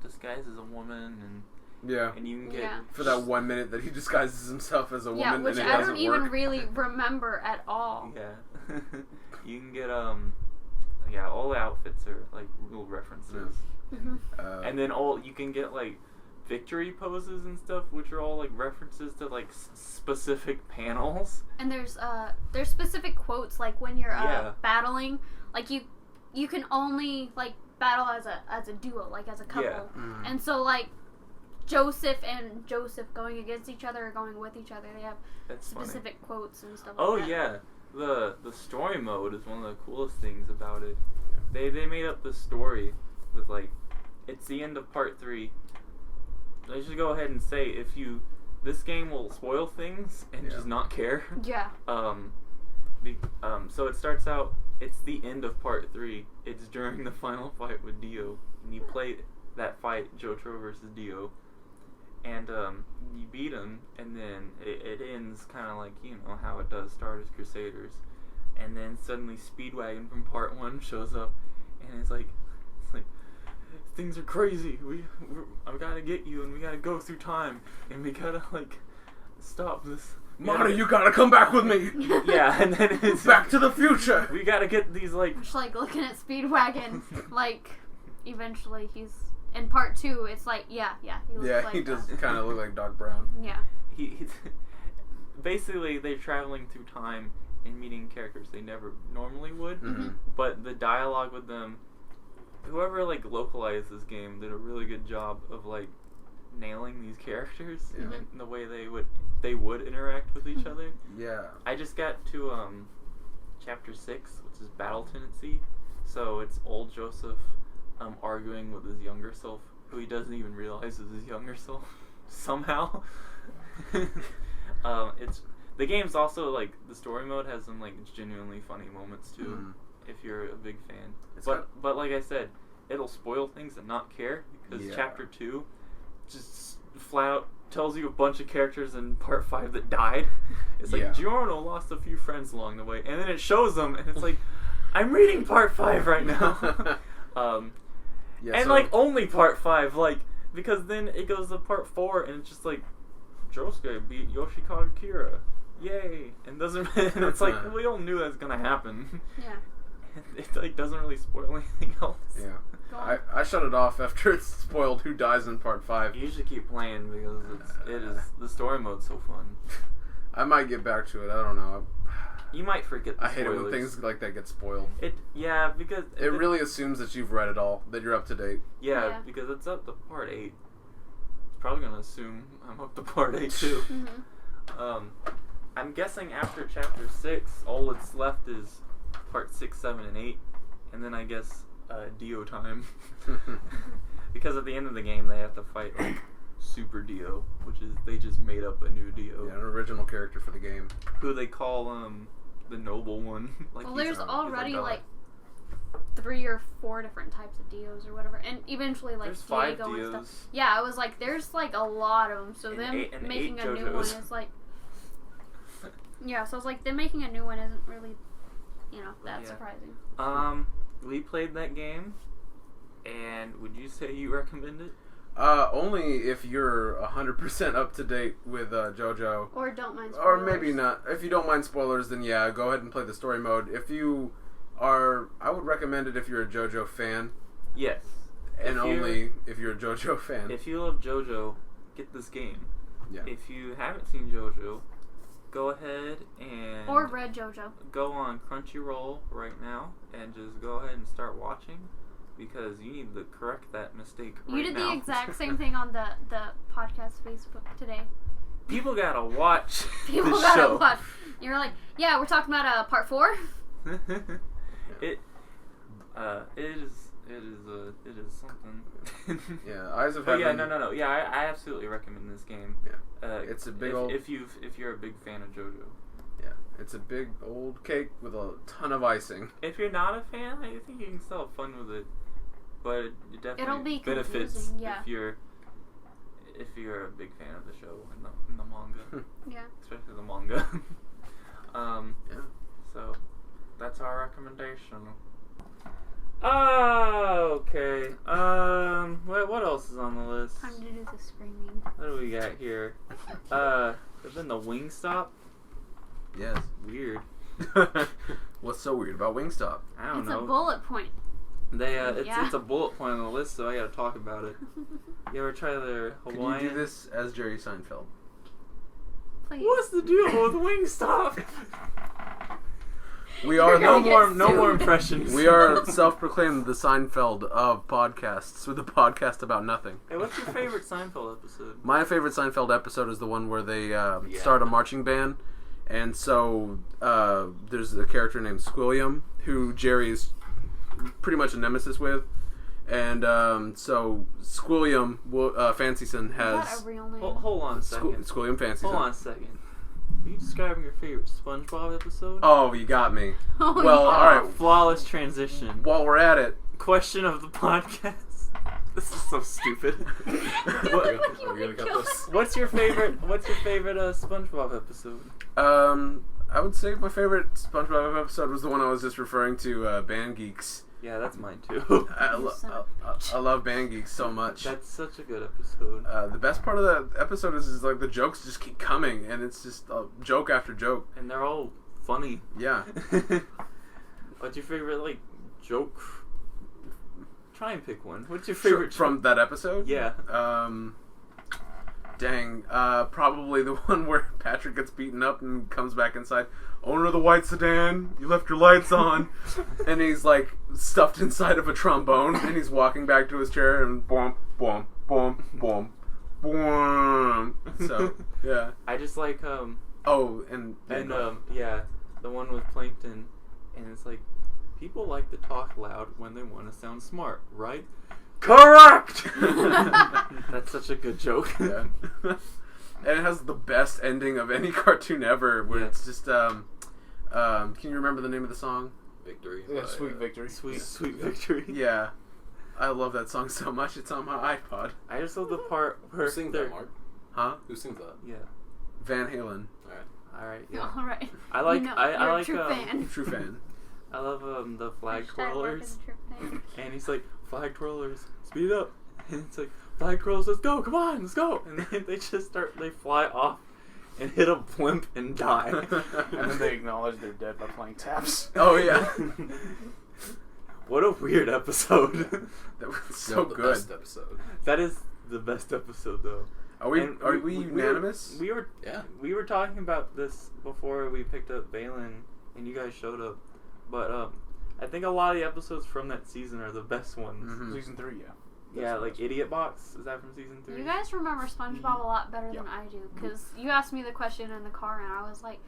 S4: disguised as a woman,
S2: Yeah.
S4: and you can get
S3: Yeah.
S2: For that 1 minute that he disguises himself as a
S3: Yeah,
S2: woman
S3: which
S2: and it
S3: I
S2: doesn't
S3: don't even
S2: work.
S3: really remember at all.
S4: Yeah. You can get all the outfits are like real references.
S3: Mm-hmm.
S4: And then you can get like victory poses and stuff, which are all like references to like specific panels.
S3: And there's specific quotes like when you're
S4: Yeah.
S3: battling, like you can only like battle as a duo, like as a couple.
S4: Yeah.
S2: Mhm.
S3: And so like Joseph and Joseph going against each other or going with each other, they have
S4: That's funny.
S3: specific quotes and stuff
S4: Oh
S3: like that.
S4: yeah, the story mode is one of the coolest things about it. They made up the story with like it's the end of part 3. I should go ahead and say this game will spoil things and just not care.
S3: Yeah.
S4: So it starts out. It's the end of part 3. It's during the final fight with Dio, and you play that fight, Jotaro versus Dio, and you beat him, and then it ends kind of like how it does Stardust Crusaders, and then suddenly Speedwagon from part 1 shows up, and it's like things are crazy. I gotta get you, and we gotta go through time, and we gotta like stop this.
S2: Marty, you gotta come back with me.
S4: Yeah, and then it's
S2: Back to the Future.
S4: we gotta get these like.
S3: Just like looking at Speedwagon, like eventually he's in part 2. It's like he looks
S2: Yeah,
S3: like
S2: he does kind of look like Doc Brown.
S3: Yeah.
S4: He basically they're traveling through time and meeting characters they never normally would.
S2: Mm-hmm.
S4: But the dialogue with them, whoever like localized this game did a really good job of like nailing these characters
S2: Yeah.
S4: and the way they would interact with each other.
S2: Yeah.
S4: I just got to chapter 6, which is Battle Tendency. So it's old Joseph arguing with his younger self, who he doesn't even realize is his younger self somehow. It's the game's also like the story mode has some like genuinely funny moments too.
S2: Mm-hmm.
S4: If you're a big fan,
S2: It's
S4: but like I said, it'll spoil things and not care because
S2: Yeah.
S4: chapter 2 just flat out tells you a bunch of characters in part 5 that died. It's like
S2: Yeah.
S4: Giorno lost a few friends along the way, and then it shows them, and it's like I'm reading part 5 right now.
S2: Yeah,
S4: and
S2: so-
S4: like only part 5, like because then it goes to part 4, and it's just like Josuke beat Yoshikawa Kira, yay! And doesn't and it's like we all knew that's gonna happen.
S3: Yeah.
S4: It like doesn't really spoil anything else.
S2: Yeah.
S3: Go on.
S2: I shut it off after it's spoiled who dies in part 5.
S4: You should keep playing because it is the story mode's so fun.
S2: I might get back to it. I don't know.
S4: You might forget the
S2: I hate it when
S4: spoilers.
S2: things like that get spoiled.
S4: Because
S2: It really assumes that you've read it all, that you're up to date.
S4: yeah, because it's up to part 8. It's probably gonna assume I'm up to part 8 too.
S3: Mhm.
S4: I'm guessing after chapter 6, all that's left is part 6, 7, and 8, and then I guess Dio time. Because at the end of the game, they have to fight like Super Dio, which is they just made up a new Dio,
S2: Yeah, an original character for the game.
S4: who they call the noble one. Like
S3: Well,
S4: he's
S3: there's
S4: a- he's a
S3: already
S4: god.
S3: like 3 or 4 different types of Dios or whatever, and eventually like
S4: There's 5
S3: Diego and
S4: Dios.
S3: stuff. Yeah, I was like, there's like a lot of them, so
S4: And
S3: them
S4: eight
S3: making a new one
S4: JoJos.
S3: is like, yeah. So I was like, them making a new one isn't really, that
S4: Yeah.
S3: surprising.
S4: We played that game, and would you say you recommend it?
S2: Only if you're 100% up to date with JoJo.
S3: Or don't mind
S2: Or
S3: spoilers.
S2: maybe not. If you don't mind spoilers, then yeah, go ahead and play the story mode. If you are, I would recommend it if you're a JoJo fan,
S4: Yes.
S2: and
S4: If you're-
S2: only if you're a JoJo fan.
S4: If you love JoJo, get this game.
S2: Yeah.
S4: If you haven't seen JoJo, go ahead and
S3: Or Red JoJo.
S4: go on Crunchyroll right now and just go ahead and start watching, because you need to correct that mistake right now.
S3: You did the exact same thing on the podcast Facebook today.
S4: People gotta watch
S3: People
S4: the
S3: gotta
S4: show.
S3: watch. You're like, yeah, we're talking about part 4.
S4: It is something.
S2: Yeah, Eyes of
S4: But
S2: Heaven.
S4: yeah, no. Yeah, I absolutely recommend this game.
S2: Yeah. It's a big
S4: if,
S2: old-
S4: if you're a big fan of JoJo.
S2: Yeah, it's a big old cake with a ton of icing.
S4: If you're not a fan, I think you can still have fun with it. But it definitely
S3: It'll be
S4: benefits
S3: confusing, yeah.
S4: if you're a big fan of the show and the manga,
S3: Yeah.
S4: especially the manga.
S2: Yeah.
S4: So that's our recommendation. Okay. What else is on the list?
S3: Time to do the screaming.
S4: What do we got here? Then the Wingstop.
S2: Yes.
S4: Weird.
S2: What's so weird about Wingstop?
S4: I don't
S3: It's
S4: know.
S3: a bullet point.
S4: It's a bullet point on the list, so I gotta talk about it. You ever try their Hawaiian?
S2: Can you do this as Jerry Seinfeld?
S3: Please.
S4: What's the deal with Wingstop?
S2: We are
S3: You're
S2: no
S3: gonna
S4: No
S3: get
S4: more
S3: sued.
S4: impressions.
S2: We are self-proclaimed the Seinfeld of podcasts, with a podcast about nothing.
S4: Hey, what's your favorite Seinfeld episode?
S2: My favorite Seinfeld episode is the one where they start a marching band, and so there's a character named Squilliam who Jerry's pretty much a nemesis with, and so Squilliam Fancyson
S3: Is that
S2: has
S3: a real name?
S4: Hold on a second.
S2: Squilliam Fancyson.
S4: Hold on a second. Are you describing your favorite SpongeBob episode?
S2: Oh, you got me.
S3: Oh,
S2: Well,
S3: yeah.
S2: all right.
S4: Flawless transition.
S2: While we're at it,
S4: Question of the podcast. This is so stupid.
S5: We're gonna cut this.
S4: What's your favorite SpongeBob episode?
S2: I would say my favorite SpongeBob episode was the one I was just referring to, Band Geeks,
S4: Yeah, that's mine too.
S2: I love Band Geeks so much.
S4: That's such a good episode.
S2: The best part of that episode is like the jokes just keep coming, and it's just joke after joke.
S4: And they're all funny.
S2: Yeah.
S4: What's your favorite, like, joke? Try and pick one. What's your favorite joke?
S2: From that episode?
S4: Yeah.
S2: Probably the one where Patrick gets beaten up and comes back inside. Owner of the white sedan, you left your lights on. And he's like stuffed inside of a trombone, and he's walking back to his chair and boom, boom, boom, boom, boom. So yeah.
S4: I just like
S2: yeah,
S4: the one with Plankton, and it's like, people like to talk loud when they want to sound smart, right? Correct. That's such a good joke.
S2: Yeah. And it has the best ending of any cartoon ever, where it's just can you remember the name of the song?
S5: Victory.
S1: Yeah, Sweet Victory.
S4: Sweet Victory.
S2: Yeah. I love that song so much. It's on my iPod.
S4: I just love the part where
S5: Who sings that, Mark?
S2: Huh?
S5: Who sings that?
S4: Yeah.
S2: Van Halen.
S4: All right. Yeah.
S3: All right.
S4: I like.
S3: You're
S4: I
S3: a
S4: like.
S3: true fan.
S2: True fan.
S4: I love the flag twirlers,
S3: True fan.
S4: and he's like, flag twirlers, speed up, and it's like, flag twirlers, let's go, come on, let's go, and then they just they fly off and hit a blimp and die.
S1: And then they acknowledge they're dead by playing taps.
S2: Oh yeah.
S4: What a weird episode.
S2: That was so
S5: the
S2: good.
S5: Best episode.
S4: That is the best episode though.
S2: Are we unanimous?
S4: We were
S5: Yeah.
S4: We were talking about this before we picked up VALEN, and you guys showed up. But I think a lot of the episodes from that season are the best ones.
S2: Mhm.
S1: Season 3, yeah.
S4: Yeah, like Idiot Box. Is that from season 3?
S3: You guys remember SpongeBob a lot better
S1: Yeah.
S3: than I do, because you asked me the question in the car, and I was like,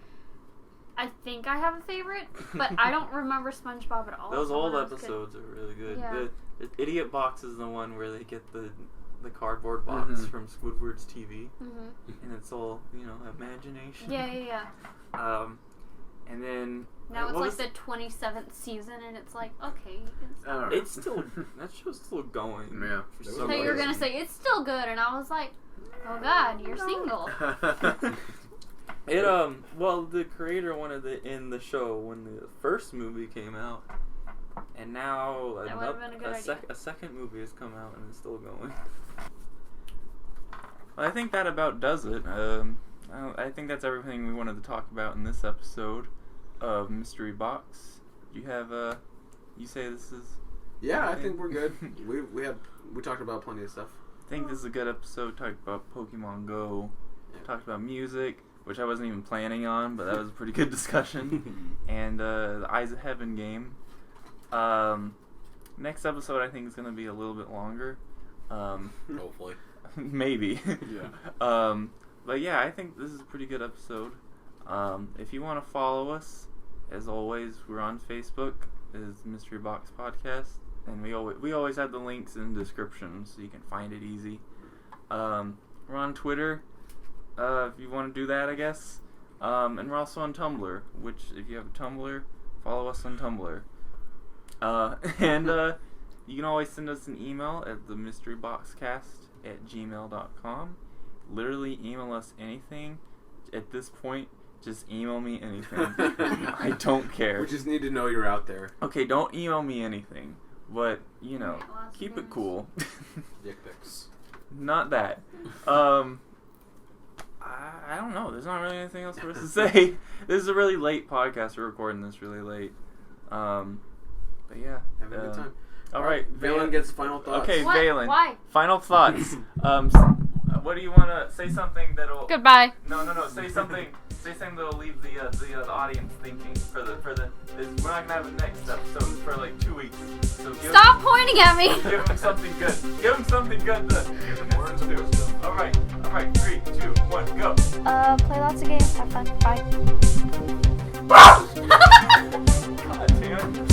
S3: I think I have a favorite, but I don't remember SpongeBob at all.
S4: Those
S3: so
S4: old
S3: when I was a kid-
S4: episodes are really good.
S3: Yeah.
S4: The Idiot Box is the one where they get the cardboard box
S2: Mhm.
S4: from Squidward's TV,
S3: Mhm.
S4: and it's all, imagination.
S3: Yeah.
S4: And then
S3: Now it's
S4: what
S3: like
S4: was-
S3: the 27th season, and it's like, okay, you can stop.
S2: Alright.
S4: it's still that show's still going.
S2: Yeah.
S4: For
S5: There
S4: some
S3: So you were
S4: reason.
S3: gonna say it's still good, and I was like, oh god, you're single.
S4: It well, the creator wanted it in the show when the first movie came out, and now
S3: That would've been a good idea.
S4: a second movie has come out and it's still going. Well, I think that about does it. I think that's everything we wanted to talk about in this episode of Mystery Box. You have you say this is?
S2: Yeah, I think we're good. We talked about plenty of stuff.
S4: I think this is a good episode. Talked about Pokemon Go.
S2: Yeah.
S4: Talked about music, which I wasn't even planning on, but that was a pretty good discussion. And the Eyes of Heaven game. Next episode I think is going to be a little bit longer.
S5: Hopefully.
S4: Maybe.
S1: Yeah.
S4: But yeah, I think this is a pretty good episode. If you want to follow us, as always, we're on Facebook as Mystery Box Podcast, and we always have the links in the description, so you can find it easy. We're on Twitter, if you want to do that, I guess. And we're also on Tumblr, which if you have a Tumblr, follow us on Tumblr. And you can always send us an email at themysteryboxcast@gmail.com. Literally email us anything. At this point, just email me anything. I don't care.
S2: We just need to know you're out there.
S4: Okay, don't email me anything, but
S3: Right, lots of
S4: keep it
S3: things.
S4: cool.
S5: Dick pics.
S4: Not that. I don't know. There's not really anything else for us to say. This is a really late podcast. We're recording this really late. But yeah,
S2: Having a good time.
S4: All right,
S2: Valen gets final thoughts.
S4: Okay,
S3: What?
S4: Valen.
S3: Why?
S4: Final thoughts. What do you want to say? Something that'll.
S3: Goodbye.
S4: No. Say something. Say something that'll leave the audience thinking for the. We're not gonna have a next episode for like 2 weeks. So
S3: Stop pointing at me.
S4: Give him something good. Give him something good to do. All right. 3, 2, 1, go.
S3: Play lots of games. Have fun. Bye.
S4: God damn it.